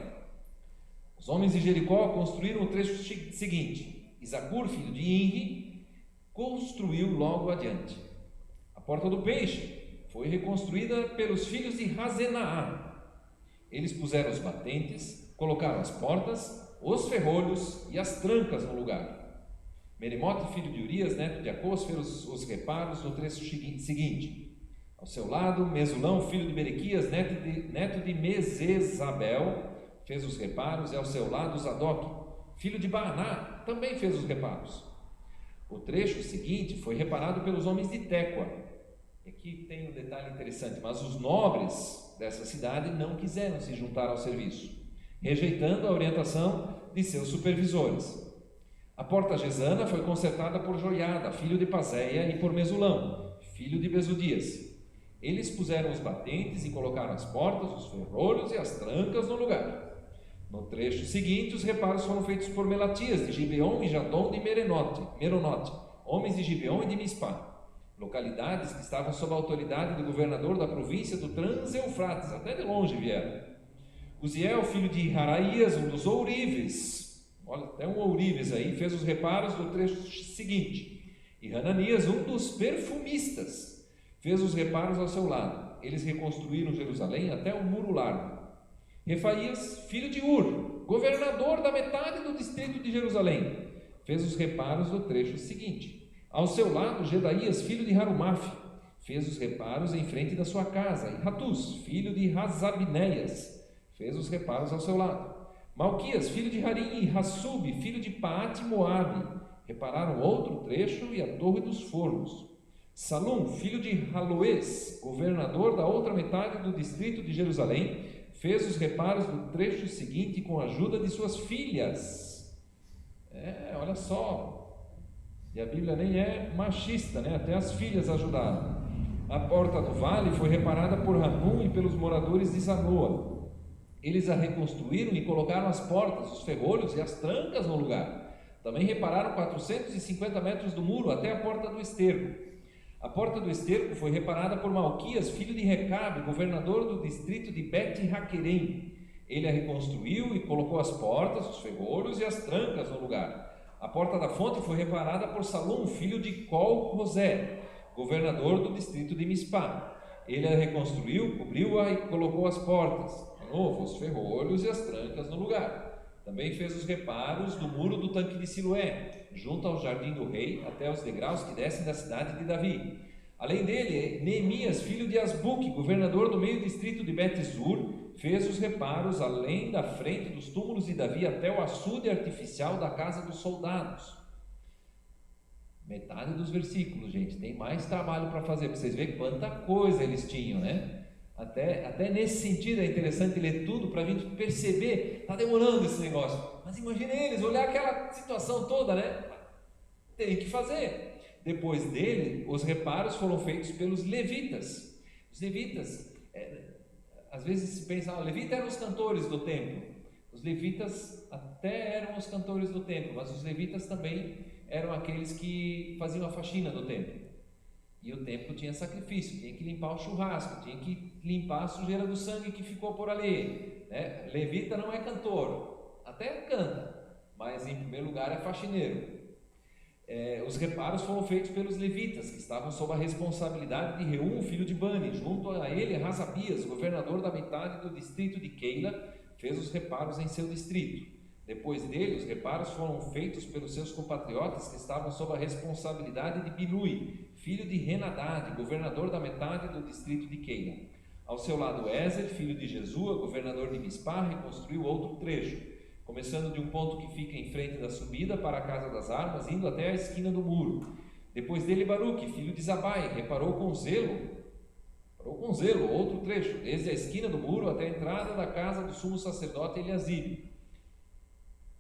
Speaker 3: Os homens de Jericó construíram o trecho seguinte. Isagur, filho de Inri, construiu logo adiante. A porta do peixe foi reconstruída pelos filhos de Razenaá. Eles puseram os batentes, colocaram as portas, os ferrolhos e as trancas no lugar. Merimote, filho de Urias, neto de Acós, fez os reparos no trecho seguinte. Ao seu lado, Mesulão, filho de Berequias, neto de Mesezabel, fez os reparos, e ao seu lado, Zadok, filho de Baaná, também fez os reparos. O trecho seguinte foi reparado pelos homens de Tecoa. Aqui tem um detalhe interessante, mas os nobres dessa cidade não quiseram se juntar ao serviço, rejeitando a orientação de seus supervisores. A porta gesana foi consertada por Joiada, filho de Pazéia, e por Mesulão, filho de Bezudias. Eles puseram os batentes e colocaram as portas, os ferrolhos e as trancas no lugar. No trecho seguinte, os reparos foram feitos por Melatias, de Gibeon, e Jadon de Meronote, homens de Gibeon e de Mispá, localidades que estavam sob a autoridade do governador da província do Trans-Eufrates, até de longe vieram. Uziel, filho de Haraías, um dos ourives, olha, até um ourives aí, fez os reparos do trecho seguinte. E Hananias, um dos perfumistas, fez os reparos ao seu lado. Eles reconstruíram Jerusalém até o muro largo. Refaías, filho de Ur, governador da metade do distrito de Jerusalém, fez os reparos do trecho seguinte. Ao seu lado, Gedaías, filho de Harumaf, fez os reparos em frente da sua casa. E Ratus, filho de Razabineias, fez os reparos ao seu lado. Malquias, filho de Harim, e Hassub, filho de Paate Moabe, repararam outro trecho e a torre dos fornos. Salum, filho de Haloes, governador da outra metade do distrito de Jerusalém, fez os reparos do trecho seguinte com a ajuda de suas filhas. Olha só, e a Bíblia nem é machista, né? Até as filhas ajudaram. A porta do vale foi reparada por Hanum e pelos moradores de Zanoa. Eles a reconstruíram e colocaram as portas, os ferrolhos e as trancas no lugar. Também repararam 450 metros do muro até a porta do esterco. A porta do esterco foi reparada por Malquias, filho de Recabe, governador do distrito de Bet-Haquerem. Ele a reconstruiu e colocou as portas, os ferrolhos e as trancas no lugar. A porta da fonte foi reparada por Salum, filho de Col-Rosé, governador do distrito de Mispá. Ele a reconstruiu, cobriu-a e colocou as portas, de novo, os ferrolhos e as trancas no lugar. Também fez os reparos do muro do tanque de Siloé, junto ao jardim do rei, até os degraus que descem da cidade de Davi. Além dele, Neemias, filho de Asbuque, governador do meio distrito de Bet-Zur, fez os reparos além da frente dos túmulos de Davi até o açude artificial da casa dos soldados. Metade dos versículos, gente, tem mais trabalho para fazer, para vocês verem quanta coisa eles tinham, né? Até nesse sentido é interessante ler tudo para a gente perceber, está demorando esse negócio, mas imagine eles, olhar aquela situação toda, né? Tem que fazer. Depois dele, os reparos foram feitos pelos levitas. Os levitas, às vezes se pensa, levitas eram os cantores do templo. Os levitas até eram os cantores do templo, mas os levitas também eram aqueles que faziam a faxina do templo. E o templo tinha sacrifício, tinha que limpar o churrasco, tinha que limpar a sujeira do sangue que ficou por ali, né? Levita não é cantor, até canta, mas em primeiro lugar é faxineiro. Os reparos foram feitos pelos levitas, que estavam sob a responsabilidade de Reum, filho de Bani. Junto a ele, Razabias, governador da metade do distrito de Keila, fez os reparos em seu distrito. Depois dele, os reparos foram feitos pelos seus compatriotas, que estavam sob a responsabilidade de Binui, filho de Henadad, governador da metade do distrito de Keila. Ao seu lado, Ezer, filho de Jesua, governador de Mispá, reconstruiu outro trecho, começando de um ponto que fica em frente da subida para a Casa das Armas, indo até a esquina do muro. Depois dele, Baruque, filho de Zabai, reparou com zelo outro trecho, desde a esquina do muro até a entrada da casa do sumo sacerdote Eliasibe.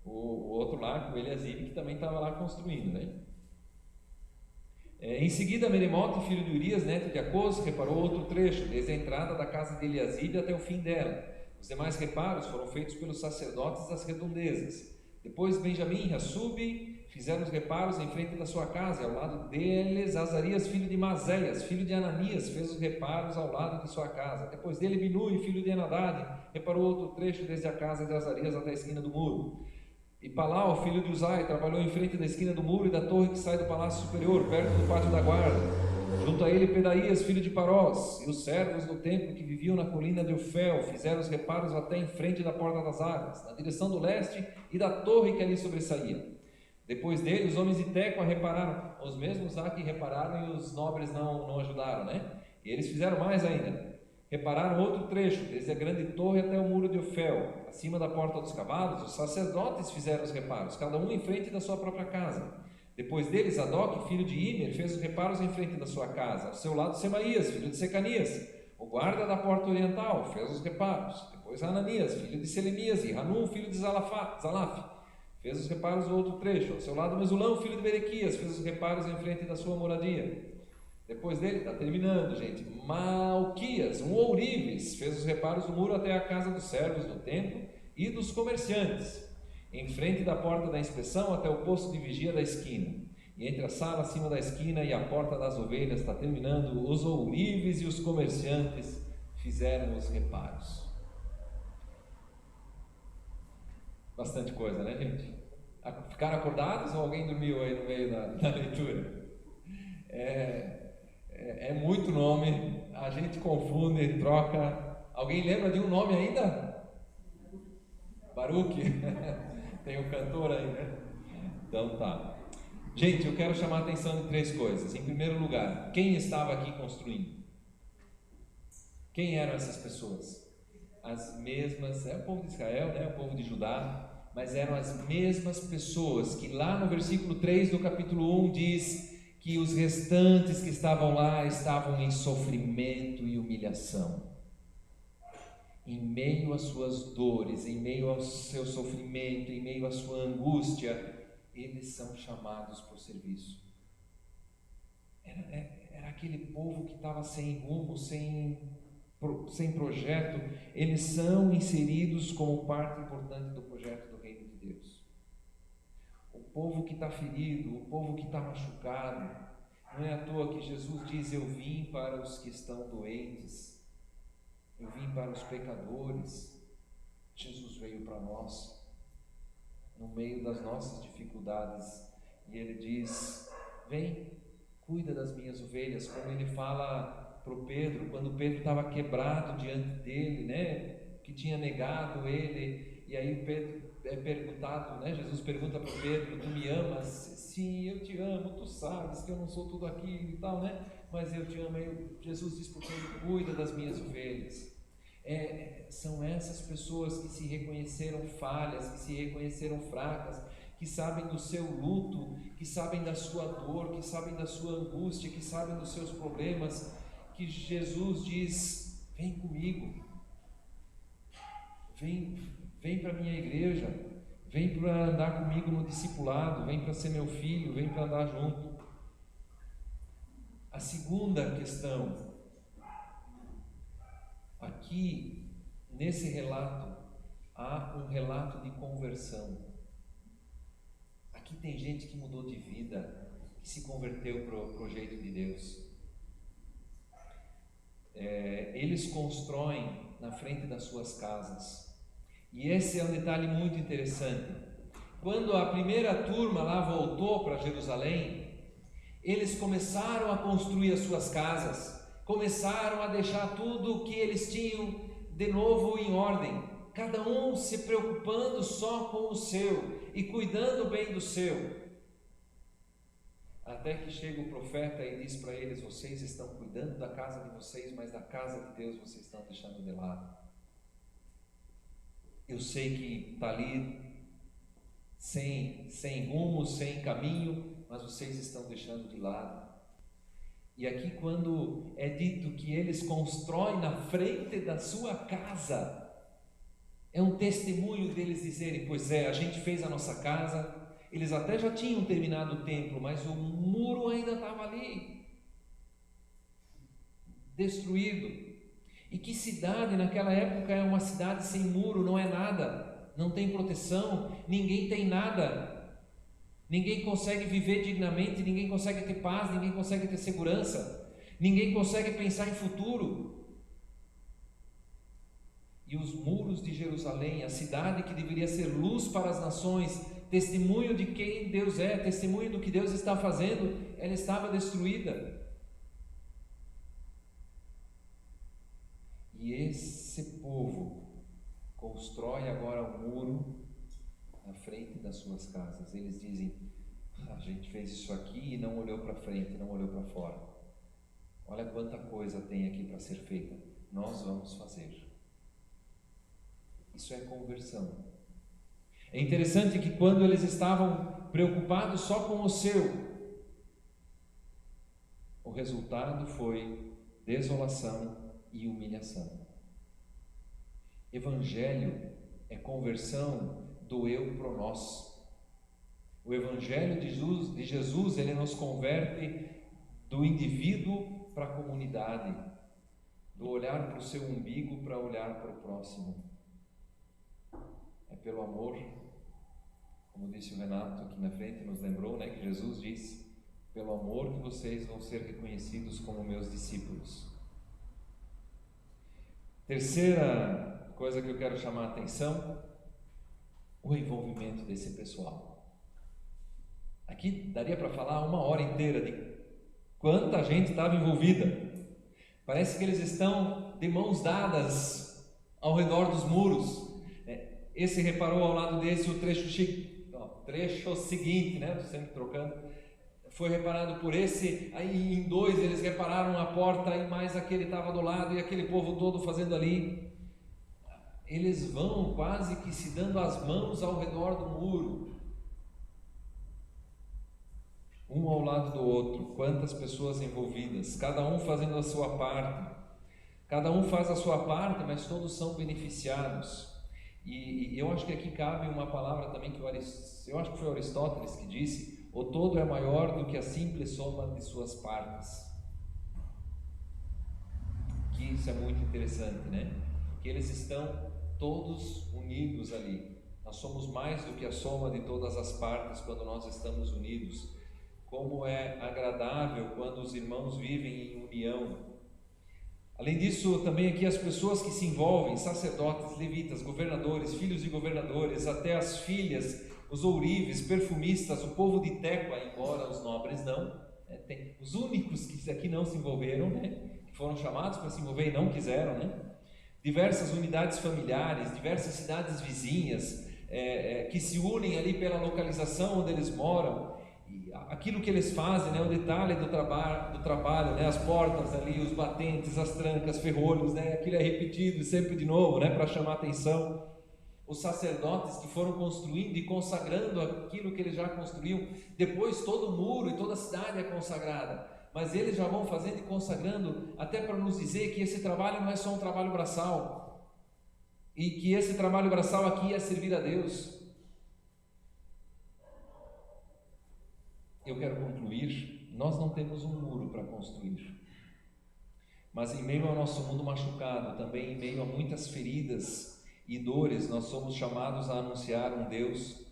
Speaker 3: O outro lá, o Eliasibe, que também estava lá construindo, né? Em seguida, Meremote, filho de Urias, neto de Acos, reparou outro trecho, desde a entrada da casa de Eliasibe até o fim dela. Os demais reparos foram feitos pelos sacerdotes das redondezas. Depois, Benjamim e Hassub fizeram os reparos em frente da sua casa, e ao lado deles, Azarias, filho de Mazéias, filho de Ananias, fez os reparos ao lado de sua casa. Depois dele, Binui, filho de Henadad, reparou outro trecho desde a casa de Azarias até a esquina do muro. E Palau, filho de Uzai, trabalhou em frente da esquina do muro e da torre que sai do palácio superior, perto do pátio da guarda. Junto a ele, Pedaías, filho de Parós, e os servos do templo que viviam na colina de Ofel fizeram os reparos até em frente da porta das águas, na direção do leste e da torre que ali sobressaía. Depois dele, os homens de Tecoa repararam, os mesmos lá que repararam e os nobres não ajudaram, né? E eles fizeram mais ainda. Repararam outro trecho, desde a grande torre até o muro de Ofel, acima da porta dos cavalos. Os sacerdotes fizeram os reparos, cada um em frente da sua própria casa. Depois deles, Zadok, filho de Imer, fez os reparos em frente da sua casa. Ao seu lado, Semaías, filho de Secanias, o guarda da porta oriental, fez os reparos. Depois, Ananias, filho de Selemias, e Hanum, filho de Zalaf, fez os reparos do outro trecho. Ao seu lado, Mesulão, filho de Berequias, fez os reparos em frente da sua moradia. Depois dele, está terminando, gente, Malquias, um ourives, fez os reparos do muro até a casa dos servos do templo e dos comerciantes, em frente da porta da inspeção até o posto de vigia da esquina. E entre a sala acima da esquina e a porta das ovelhas, está terminando, os ourives e os comerciantes fizeram os reparos. Bastante coisa, né, gente? Ficaram acordados ou alguém dormiu aí no meio da leitura? É muito nome, a gente confunde, troca. Alguém lembra de um nome ainda? Baruque? Tem um cantor aí, né? Então tá. Gente, eu quero chamar a atenção de três coisas. Em primeiro lugar, quem estava aqui construindo? Quem eram essas pessoas? As mesmas, o povo de Israel, né? O povo de Judá, mas eram as mesmas pessoas que lá no versículo 3 do capítulo 1 diz que os restantes que estavam lá estavam em sofrimento e humilhação. Em meio às suas dores, em meio ao seu sofrimento, em meio à sua angústia, eles são chamados por serviço. Era aquele povo que estava sem rumo, sem projeto. Eles são inseridos como parte importante do projeto do Reino de Deus. O povo que está ferido, o povo que está machucado. Não é à toa que Jesus diz: eu vim para os que estão doentes, eu vim para os pecadores. Jesus veio para nós, no meio das nossas dificuldades, e Ele diz: vem, cuida das minhas ovelhas, como Ele fala para o Pedro, quando Pedro estava quebrado diante dele, né, que tinha negado Ele, e aí Pedro é perguntado, né, Jesus pergunta para o Pedro: tu me amas? Sim, eu te amo, tu sabes que eu não sou tudo aquilo e tal, né, mas eu te amo. Jesus diz para o Pedro: cuida das minhas ovelhas. São essas pessoas que se reconheceram falhas, que se reconheceram fracas, que sabem do seu luto, que sabem da sua dor, que sabem da sua angústia, que sabem dos seus problemas, que Jesus diz: vem comigo, vem para a minha igreja, vem para andar comigo no discipulado, vem para ser meu filho, vem para andar junto. A segunda questão, aqui nesse relato, há um relato de conversão. Aqui tem gente que mudou de vida, que se converteu para o jeito de Deus. eles constroem na frente das suas casas. E esse é um detalhe muito interessante. Quando a primeira turma lá voltou para Jerusalém, eles começaram a construir as suas casas, começaram a deixar tudo o que eles tinham de novo em ordem, cada um se preocupando só com o seu e cuidando bem do seu. Até que chega o profeta e diz para eles: vocês estão cuidando da casa de vocês, mas da casa de Deus vocês estão deixando de lado. Eu sei que está ali sem rumo, sem caminho, mas vocês estão deixando de lado. E aqui, quando é dito que eles constroem na frente da sua casa, é um testemunho deles dizerem: pois é, a gente fez a nossa casa. Eles até já tinham terminado o templo, mas o muro ainda estava ali, destruído. E que cidade naquela época é uma cidade sem muro? Não é nada, não tem proteção, ninguém tem nada, ninguém consegue viver dignamente, ninguém consegue ter paz, ninguém consegue ter segurança, ninguém consegue pensar em futuro. E os muros de Jerusalém, a cidade que deveria ser luz para as nações, testemunho de quem Deus é, testemunho do que Deus está fazendo, ela estava destruída. E esse povo constrói agora um muro na frente das suas casas. Eles dizem: a gente fez isso aqui e não olhou para frente, não olhou para fora. Olha quanta coisa tem aqui para ser feita, nós vamos fazer. Isso é conversão. É interessante que quando eles estavam preocupados só com o seu, o resultado foi desolação e humilhação. Evangelho é conversão do eu pro nós. O Evangelho de Jesus, ele nos converte do indivíduo para a comunidade, do olhar para o seu umbigo para olhar para o próximo. É pelo amor, como disse o Renato aqui na frente, nos lembrou, que Jesus disse: pelo amor que vocês vão ser reconhecidos como meus discípulos. Terceira coisa que eu quero chamar a atenção: o envolvimento desse pessoal. Aqui daria para falar 1 hora inteira de quanta gente estava envolvida. Parece que eles estão de mãos dadas ao redor dos muros. Esse reparou ao lado desse o trecho seguinte, estou sempre trocando. Foi reparado por esse, aí em dois eles repararam a porta e mais aquele estava do lado e aquele povo todo fazendo ali. Eles vão quase que se dando as mãos ao redor do muro, um ao lado do outro. Quantas pessoas envolvidas, cada um fazendo a sua parte. Cada um faz a sua parte, mas todos são beneficiados. E eu acho que aqui cabe uma palavra também que eu acho que foi Aristóteles que disse: o todo é maior do que a simples soma de suas partes. Que isso é muito interessante, que eles estão todos unidos ali. Nós somos mais do que a soma de todas as partes quando nós estamos unidos. Como é agradável quando os irmãos vivem em união. Além disso, também aqui as pessoas que se envolvem, sacerdotes, levitas, governadores, filhos de governadores, até as filhas, os ourives, perfumistas, o povo de Tecoa, embora os nobres não, tem os únicos que aqui não se envolveram, que foram chamados para se envolver e não quiseram, diversas unidades familiares, diversas cidades vizinhas, que se unem ali pela localização onde eles moram. E aquilo que eles fazem, o detalhe do trabalho, as portas ali, os batentes, as trancas, ferrolhos, aquilo é repetido sempre de novo, para chamar atenção. Os sacerdotes que foram construindo e consagrando aquilo que eles já construíam. Depois todo o muro e toda a cidade é consagrada, mas eles já vão fazendo e consagrando, até para nos dizer que esse trabalho não é só um trabalho braçal, e que esse trabalho braçal aqui é servir a Deus. Eu quero concluir: nós não temos um muro para construir, mas em meio ao nosso mundo machucado, também em meio a muitas feridas e dores, nós somos chamados a anunciar um Deus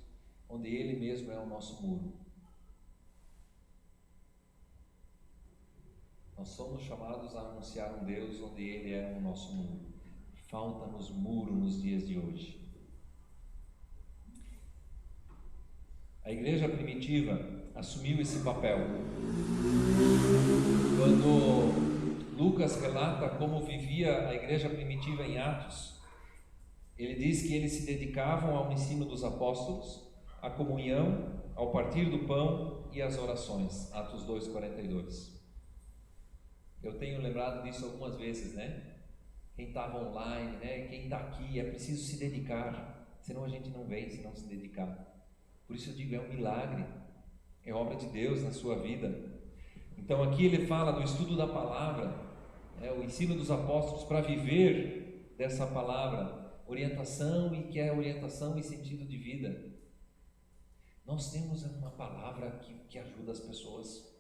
Speaker 3: onde Ele mesmo é o nosso muro. Nós somos chamados a anunciar um Deus onde Ele é o nosso muro. Falta-nos muro nos dias de hoje. A igreja primitiva assumiu esse papel. Quando Lucas relata como vivia a igreja primitiva em Atos, ele diz que eles se dedicavam ao ensino dos apóstolos, à comunhão, ao partir do pão e às orações. Atos 2:42. Eu tenho lembrado disso algumas vezes, né? Quem estava online, né? Quem está aqui, é preciso se dedicar, senão a gente não vem se não se dedicar. Por isso eu digo, é um milagre, é obra de Deus na sua vida. Então aqui ele fala do estudo da palavra, o ensino dos apóstolos para viver dessa palavra, orientação, e que é orientação e sentido de vida. Nós temos uma palavra que ajuda as pessoas.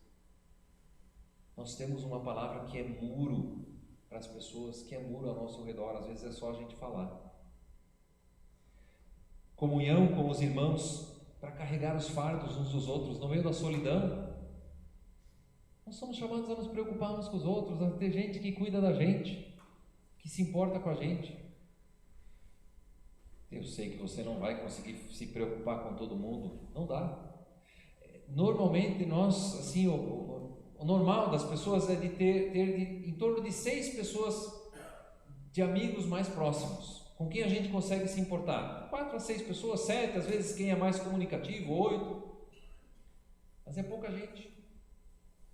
Speaker 3: Nós temos uma palavra que é muro para as pessoas, que é muro ao nosso redor. Às vezes é só a gente falar. Comunhão com os irmãos para carregar os fardos uns dos outros no meio da solidão. Nós somos chamados a nos preocupar uns com os outros, a ter gente que cuida da gente, que se importa com a gente. Eu sei que você não vai conseguir se preocupar com todo mundo, não dá. Normalmente nós, assim, o normal das pessoas é de ter em torno de 6 pessoas de amigos mais próximos, com quem a gente consegue se importar. 4 a 6 pessoas, 7, às vezes quem é mais comunicativo, 8. Mas é pouca gente.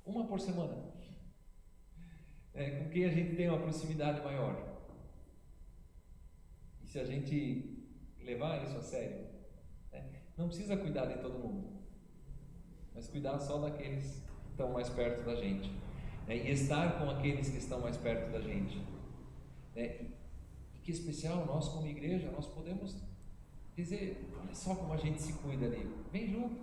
Speaker 3: Uma por semana. Com quem a gente tem uma proximidade maior. E se a gente levar isso a sério, não precisa cuidar de todo mundo, mas cuidar só daqueles que estão mais perto da gente, e estar com aqueles que estão mais perto da gente, e que especial, nós como igreja, nós podemos dizer, olha só como a gente se cuida ali, vem junto,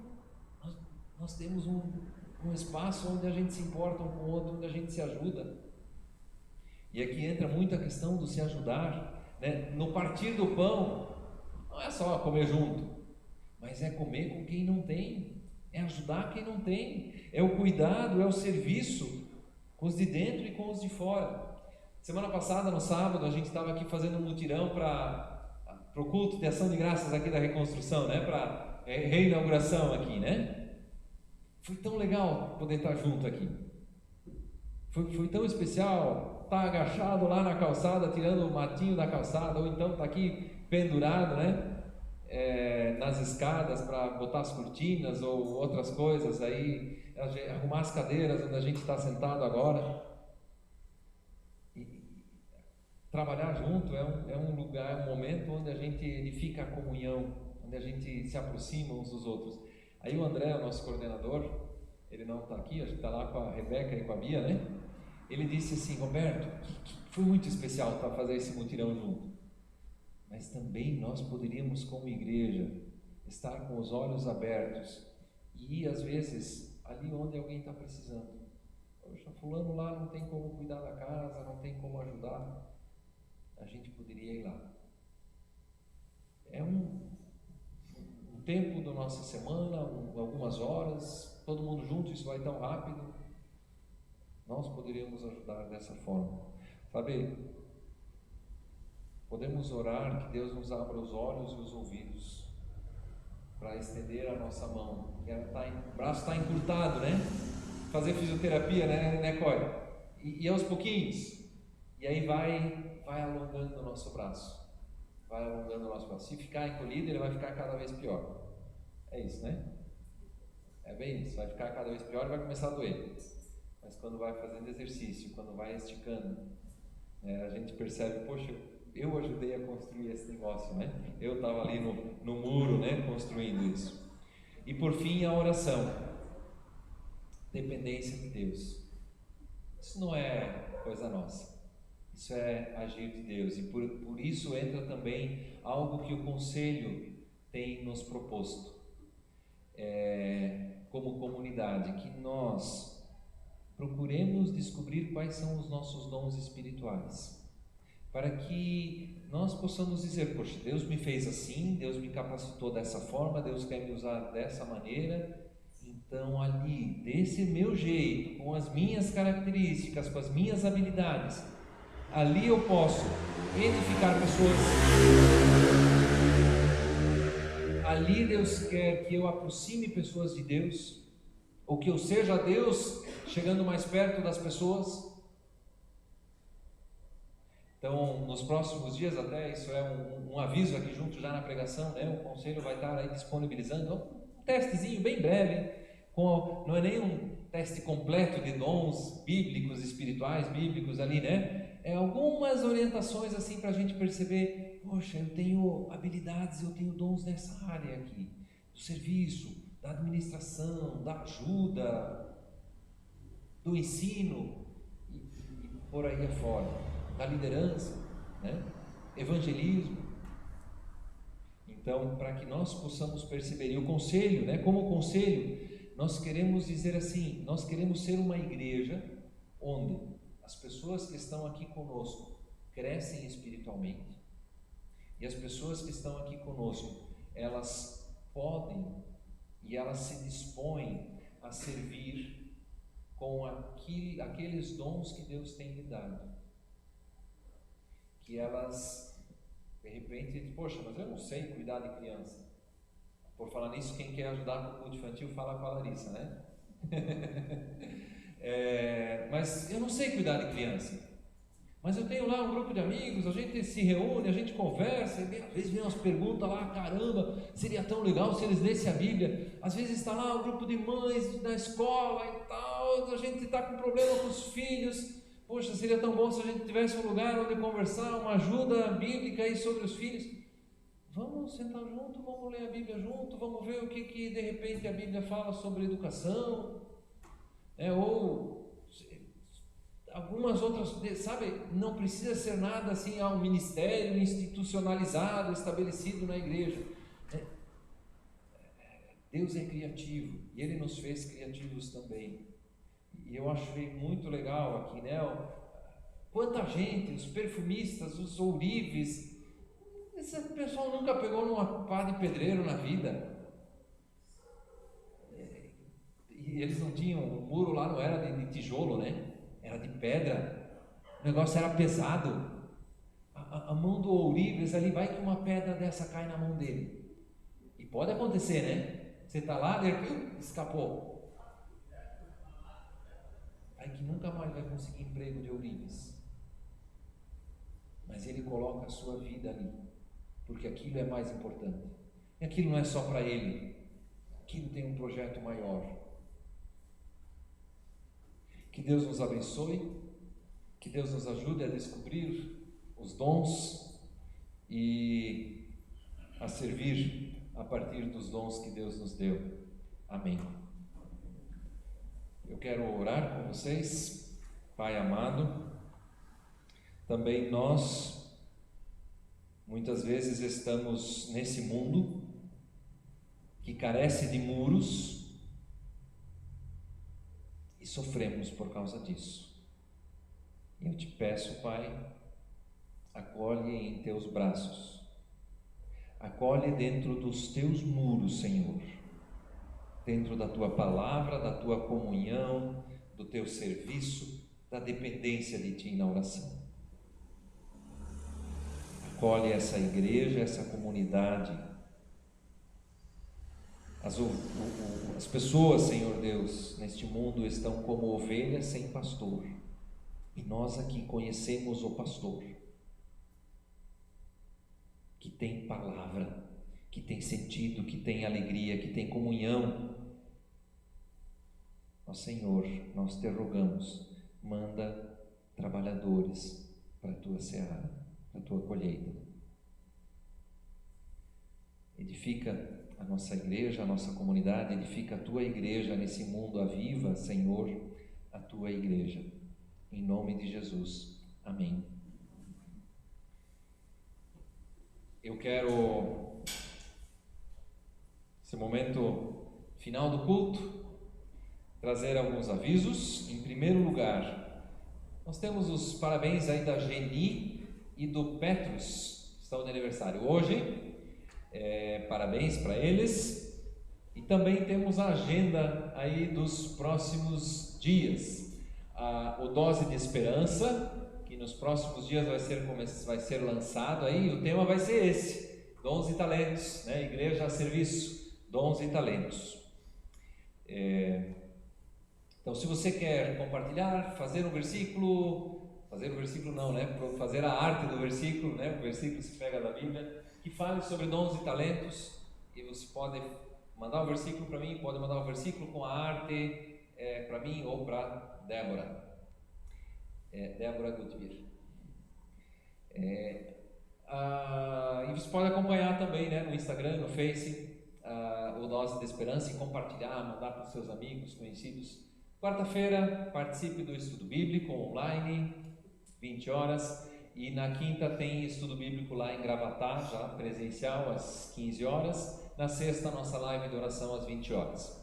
Speaker 3: nós temos um espaço onde a gente se importa um com o outro, onde a gente se ajuda. E aqui entra muito a questão do se ajudar, no partir do pão. Não é só comer junto, mas é comer com quem não tem, é ajudar quem não tem, é o cuidado, é o serviço com os de dentro e com os de fora. Semana passada, no sábado, a gente estava aqui fazendo um mutirão para o culto de ação de graças aqui da reconstrução, para reinauguração aqui, Foi tão legal poder estar junto aqui, foi tão especial estar agachado lá na calçada, tirando o matinho da calçada, ou então estar aqui pendurado, nas escadas para botar as cortinas ou outras coisas, aí arrumar as cadeiras onde a gente está sentado agora. E trabalhar junto é um lugar, um momento onde a gente edifica a comunhão, onde a gente se aproxima uns dos outros. Aí o André, o nosso coordenador, ele não está aqui, a gente está lá com a Rebeca e com a Bia, Ele disse assim: Roberto, que foi muito especial fazer esse mutirão junto. Mas também nós poderíamos, como igreja, estar com os olhos abertos e ir, às vezes, ali onde alguém está precisando. Poxa, fulano lá não tem como cuidar da casa, não tem como ajudar. A gente poderia ir lá. É um tempo da nossa semana, algumas horas, todo mundo junto, isso vai tão rápido. Nós poderíamos ajudar dessa forma. Sabe? Podemos orar que Deus nos abra os olhos e os ouvidos para estender a nossa mão. O braço está encurtado, Fazer fisioterapia, Coy? E aos pouquinhos. E aí vai alongando o nosso braço. Vai alongando o nosso braço. Se ficar encolhido, ele vai ficar cada vez pior. É isso, É bem isso. Vai ficar cada vez pior e vai começar a doer. Mas quando vai fazendo exercício, quando vai esticando, a gente percebe, poxa, eu ajudei a construir esse negócio, Eu estava ali no muro, construindo isso. E por fim, a oração. Dependência de Deus. Isso não é coisa nossa. Isso é agir de Deus. E por isso entra também algo que o Conselho tem nos proposto. Como comunidade, que nós procuremos descobrir quais são os nossos dons espirituais, para que nós possamos dizer, poxa, Deus me fez assim, Deus me capacitou dessa forma, Deus quer me usar dessa maneira, em Então ali, desse meu jeito, com as minhas características, com as minhas habilidades, ali eu posso edificar pessoas. Ali Deus quer que eu aproxime pessoas de Deus, ou que eu seja Deus chegando mais perto das pessoas. Então, nos próximos dias, até isso é um aviso aqui junto já na pregação, né? O conselho vai estar aí disponibilizando um testezinho bem breve, não é nem um teste completo de dons bíblicos, espirituais, bíblicos ali, né? É algumas orientações assim para a gente perceber, poxa, eu tenho habilidades, eu tenho dons nessa área aqui, do serviço, da administração, da ajuda, do ensino e por aí afora, da liderança, né? Evangelismo. Então, para que nós possamos perceber, e o conselho, né? Como conselho, nós queremos dizer assim, nós queremos ser uma igreja onde as pessoas que estão aqui conosco crescem espiritualmente, e as pessoas que estão aqui conosco, elas podem e elas se dispõem a servir com aqueles dons que Deus tem lhe dado, que elas de repente dizem, poxa, mas eu não sei cuidar de criança. Por falar nisso, quem quer ajudar com o culto infantil, fala com a Larissa, né? Mas eu não sei cuidar de criança. Mas eu tenho lá um grupo de amigos, a gente se reúne, a gente conversa, e às vezes vem umas perguntas lá, caramba, seria tão legal se eles lessem a Bíblia. Às vezes está lá o grupo de mães da escola e tal, a gente está com problema com os filhos. Poxa, seria tão bom se a gente tivesse um lugar onde conversar, uma ajuda bíblica aí sobre os filhos. Vamos sentar junto, vamos ler a Bíblia junto, vamos ver o que de repente a Bíblia fala sobre educação, ou algumas outras, sabe, não precisa ser nada assim, um ministério institucionalizado, estabelecido na igreja. Deus é criativo, e Ele nos fez criativos também, e eu achei muito legal aqui, né, quanta gente, os perfumistas, os ourives, esse pessoal nunca pegou numa pá de pedreiro na vida, e eles não tinham, o muro lá não era de tijolo, né? Era de pedra, o negócio era pesado. A mão do ourives ali, vai que uma pedra dessa cai na mão dele, e pode acontecer, né? Você está lá, escapou, aí que nunca mais vai conseguir emprego de ourives, mas ele coloca a sua vida ali, porque aquilo é mais importante, e aquilo não é só para ele, aquilo tem um projeto maior. Que Deus nos abençoe, que Deus nos ajude a descobrir os dons e a servir a partir dos dons que Deus nos deu. Amém. Eu quero orar com vocês. Pai amado, também nós muitas vezes estamos nesse mundo que carece de muros e sofremos por causa disso. Eu te peço, Pai, acolhe em teus braços, acolhe dentro dos teus muros, Senhor, dentro da tua palavra, da tua comunhão, do teu serviço, da dependência de ti na oração. Acolhe essa igreja, essa comunidade, as pessoas, Senhor Deus, neste mundo estão como ovelhas sem pastor, e nós aqui conhecemos o pastor, que tem palavra, que tem sentido, que tem alegria, que tem comunhão. Ó Senhor, nós te rogamos, manda trabalhadores para a tua seara, para a tua colheita. Edifica a nossa igreja, a nossa comunidade, edifica a tua igreja nesse mundo, aviva, Senhor, a tua igreja. Em nome de Jesus. Amém. Eu quero, esse momento final do culto, trazer alguns avisos. Em primeiro lugar, nós temos os parabéns aí da Geni e do Petrus, que estão de aniversário hoje. Parabéns para eles. E também temos a agenda aí dos próximos dias. O Dose de Esperança, que nos próximos dias vai ser lançado aí, o tema vai ser esse, Dons e Talentos, né? Igreja a Serviço, Dons e Talentos. Então, se você quer compartilhar, fazer a arte do versículo, né? O versículo se pega da Bíblia, que fale sobre dons e talentos, e você pode mandar o versículo para mim, pode mandar o versículo com a arte para mim ou para Débora. Débora Gutierrez. E você pode acompanhar também, né, no Instagram, no Face, o Dose de Esperança, e compartilhar, mandar para os seus amigos, conhecidos. Quarta-feira, participe do estudo bíblico online, 20 horas, e na quinta tem estudo bíblico lá em Gravatá, já presencial, às 15 horas. Na sexta, nossa live de oração às 20 horas.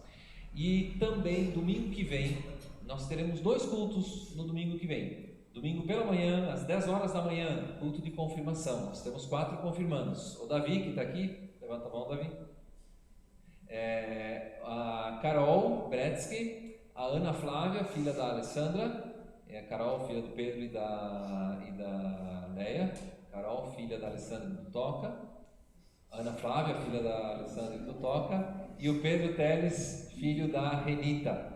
Speaker 3: E também, domingo que vem, nós teremos 2 cultos no domingo que vem. Domingo pela manhã, às 10 horas da manhã, culto de confirmação. Nós temos 4 confirmandos. O Davi, que está aqui, levanta a mão, Davi. A Carol Bretsky, a Ana Flávia, filha da Alessandra, a Carol, filha do Pedro e da Leia, Carol, filha da Alessandra e do Toca, a Ana Flávia, filha da Alessandra e do Toca, e o Pedro Teles, filho da Renita.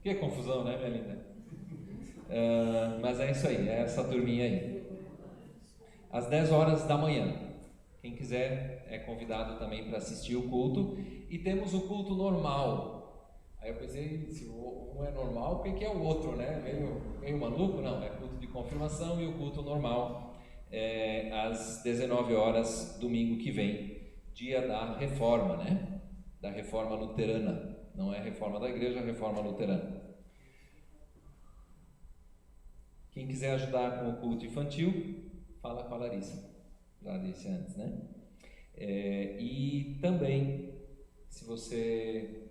Speaker 3: Que confusão, né, minha linda? Mas é isso aí, é essa turminha aí. Às 10 horas da manhã. Quem quiser é convidado também para assistir o culto. E temos o culto normal. Aí eu pensei, se um é normal, o que é o outro, né? Meio maluco? Não, é culto de confirmação e o culto normal às 19 horas, domingo que vem, dia da reforma, né? Da reforma luterana. Não é reforma da igreja, é reforma luterana. Quem quiser ajudar com o culto infantil, fala com a Larissa. Já disse antes, né? E também, se você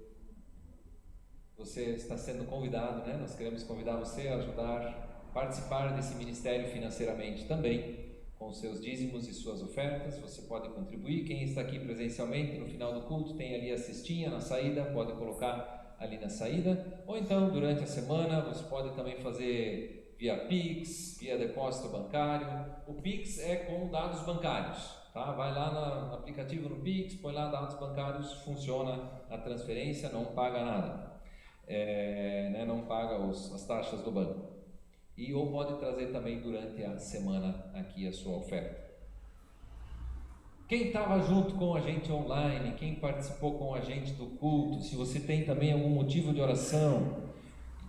Speaker 3: está sendo convidado, né? Nós queremos convidar você a ajudar, participar desse ministério financeiramente também, com seus dízimos e suas ofertas. Você pode contribuir. Quem está aqui presencialmente, no final do culto, tem ali a cestinha na saída, pode colocar ali na saída, ou então durante a semana você pode também fazer via Pix, via depósito bancário. O Pix é com dados bancários, tá? Vai lá no aplicativo no Pix, põe lá dados bancários, funciona a transferência, não paga nada, não paga as taxas do banco. Ou pode trazer também durante a semana aqui a sua oferta. Quem estava junto com a gente online, quem participou com a gente do culto, se você tem também algum motivo de oração,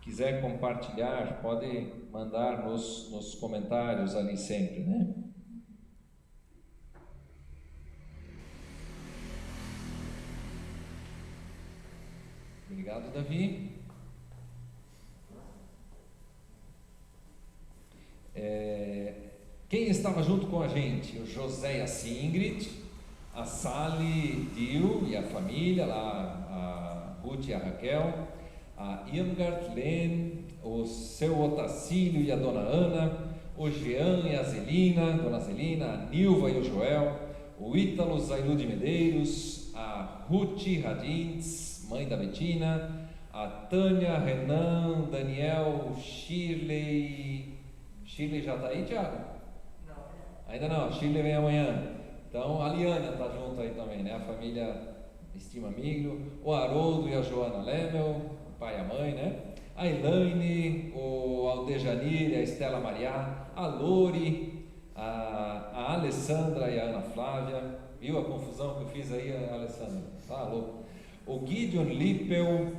Speaker 3: quiser compartilhar, pode mandar nos comentários ali sempre, né? Obrigado, Davi. Quem estava junto com a gente? O José e a Singrid, a Sally Dio e a família, lá, a Ruth e a Raquel, a Irmgard Len, o seu Otacílio e a dona Ana, o Jean e a Zelina, dona Zelina, a Nilva e o Joel, o Ítalo Zailu de Medeiros, a Ruth Radins, mãe da Betina, a Tânia, Renan, Daniel, Shirley já está aí, Thiago? Não. Ainda não, Shirley vem amanhã. Então a Liana está junto aí também, né? A família Estima Amigo, o Haroldo e a Joana Lemel, pai e a mãe, né? A Elaine, o Aldejanir, a Estela Maria, a Lori, a Alessandra e a Ana Flávia. Viu a confusão que eu fiz aí, Alessandra? Tá louco. O Gideon Lippel,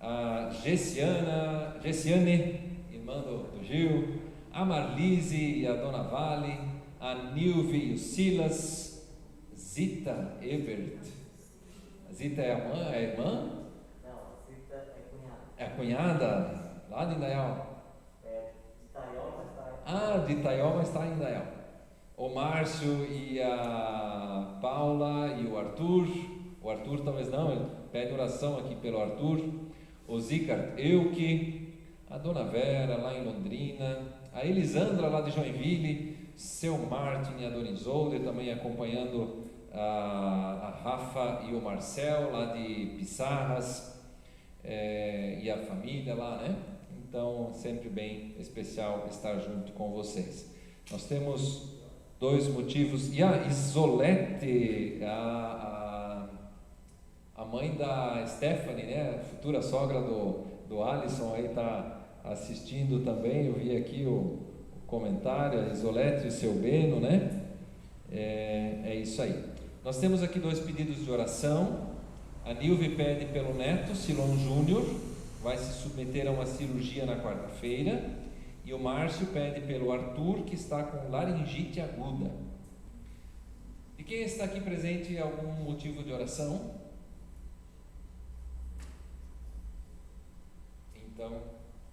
Speaker 3: a Gessiane, irmã do Gil, a Marlise e a Dona Vale, a Nilve e o Silas, Zita Ebert. A Zita é a irmã? É a cunhada, lá de Indaial.
Speaker 4: De Itaió, mas está
Speaker 3: Ah, de Itaió, mas está em Indaial. O Márcio e a Paula e o Arthur talvez não, ele pede oração aqui pelo Arthur. O Zicard Euque, a Dona Vera lá em Londrina, a Elisandra lá de Joinville, seu Martin e a Dona Isolde também acompanhando a Rafa e o Marcel lá de Pissarras, e a família lá, né? Então, sempre bem especial estar junto com vocês. Nós temos 2 motivos, e a Isolete, a mãe da Stephanie, né? A futura sogra do Alisson, aí está assistindo também. Eu vi aqui o comentário, a Isolete e o seu Beno, né? É isso aí. Nós temos aqui 2 pedidos de oração. A Nilve pede pelo neto, Silon Júnior, vai se submeter a uma cirurgia na quarta-feira. E o Márcio pede pelo Arthur, que está com laringite aguda. E quem está aqui presente, algum motivo de oração? Então,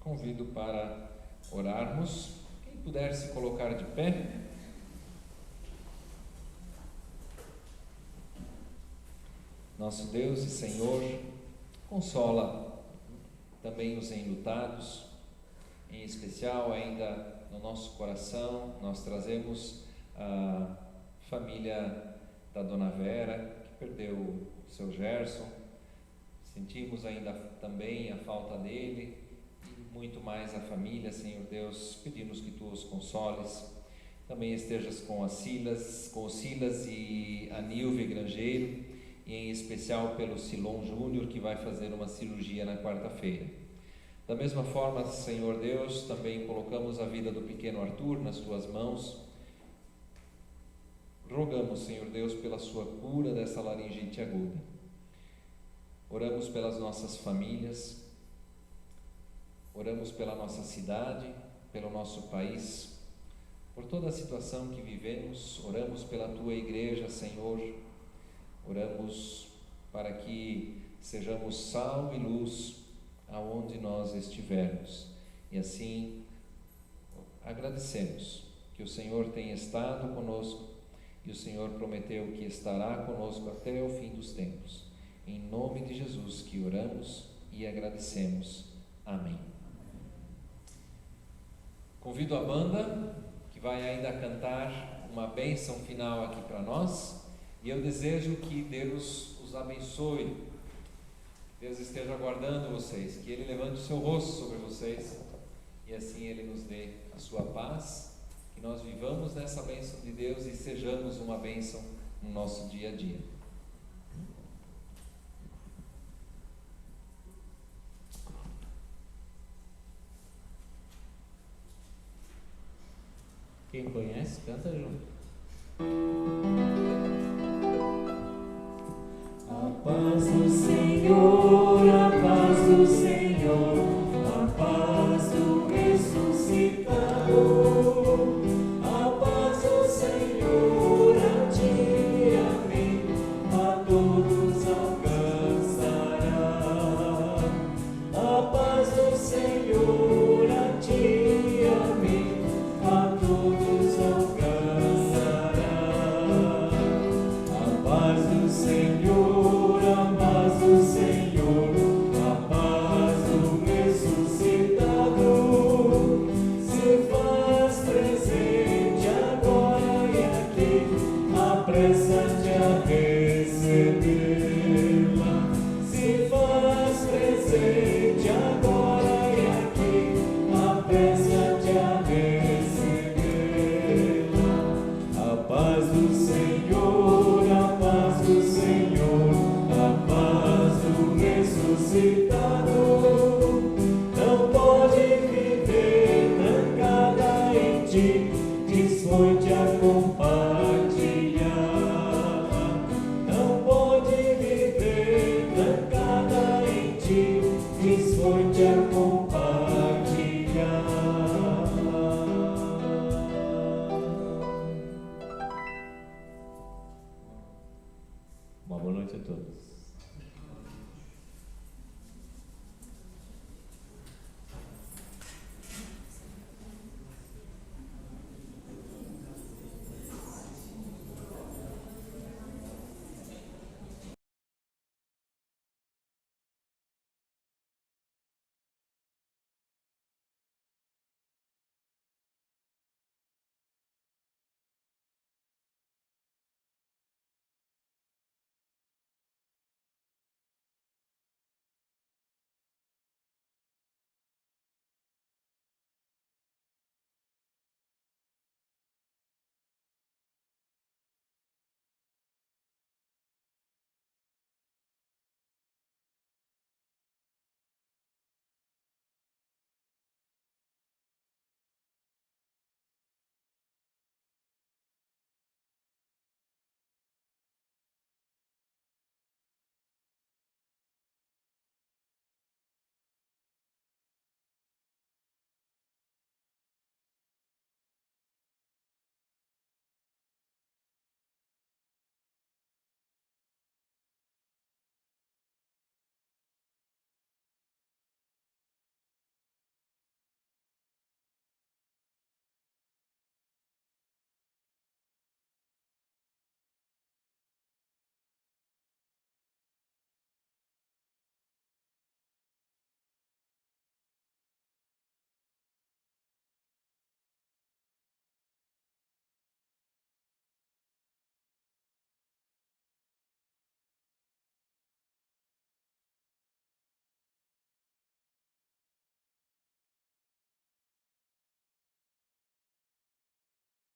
Speaker 3: convido para orarmos. Quem puder se colocar de pé. Nosso Deus e Senhor, consola também os enlutados, em especial ainda no nosso coração. Nós trazemos a família da Dona Vera, que perdeu o seu Gerson. Sentimos ainda também a falta dele e muito mais a família, Senhor Deus. Pedimos que Tu os consoles. Também estejas com o Silas e a Nilve Grangeiro, e em especial pelo Silon Júnior, que vai fazer uma cirurgia na quarta-feira. Da mesma forma, Senhor Deus, também colocamos a vida do pequeno Arthur nas Tuas mãos. Rogamos, Senhor Deus, pela sua cura dessa laringite aguda. Oramos pelas nossas famílias, oramos pela nossa cidade, pelo nosso país, por toda a situação que vivemos. Oramos pela Tua igreja, Senhor. Oramos para que sejamos sal e luz aonde nós estivermos. E assim agradecemos que o Senhor tenha estado conosco e o Senhor prometeu que estará conosco até o fim dos tempos. Em nome de Jesus que oramos e agradecemos. Amém. Convido a banda que vai ainda cantar uma bênção final aqui para nós. E eu desejo que Deus os abençoe, Deus esteja aguardando vocês, que Ele levante o seu rosto sobre vocês e assim Ele nos dê a sua paz, que nós vivamos nessa bênção de Deus e sejamos uma bênção no nosso dia a dia.
Speaker 1: Quem conhece, canta junto.
Speaker 2: A paz do Senhor, a paz do Senhor, a paz do ressuscitado, a paz do Senhor a ti, a mim, a todos alcançará. A paz do Senhor a ti, a mim, a todos alcançará. A paz do Senhor, a paz do Senhor, a paz do ressuscitado, se faz presente agora e aqui, apressa-te a recebê-la. Se faz presente agora e aqui, apressa-te a recebê-la. A paz do Senhor, a paz do Senhor, a paz do ressuscitado, não pode viver trancada em ti, dispõe-te a compartilhar. Não pode viver trancada em ti, dispõe-te a compartilhar.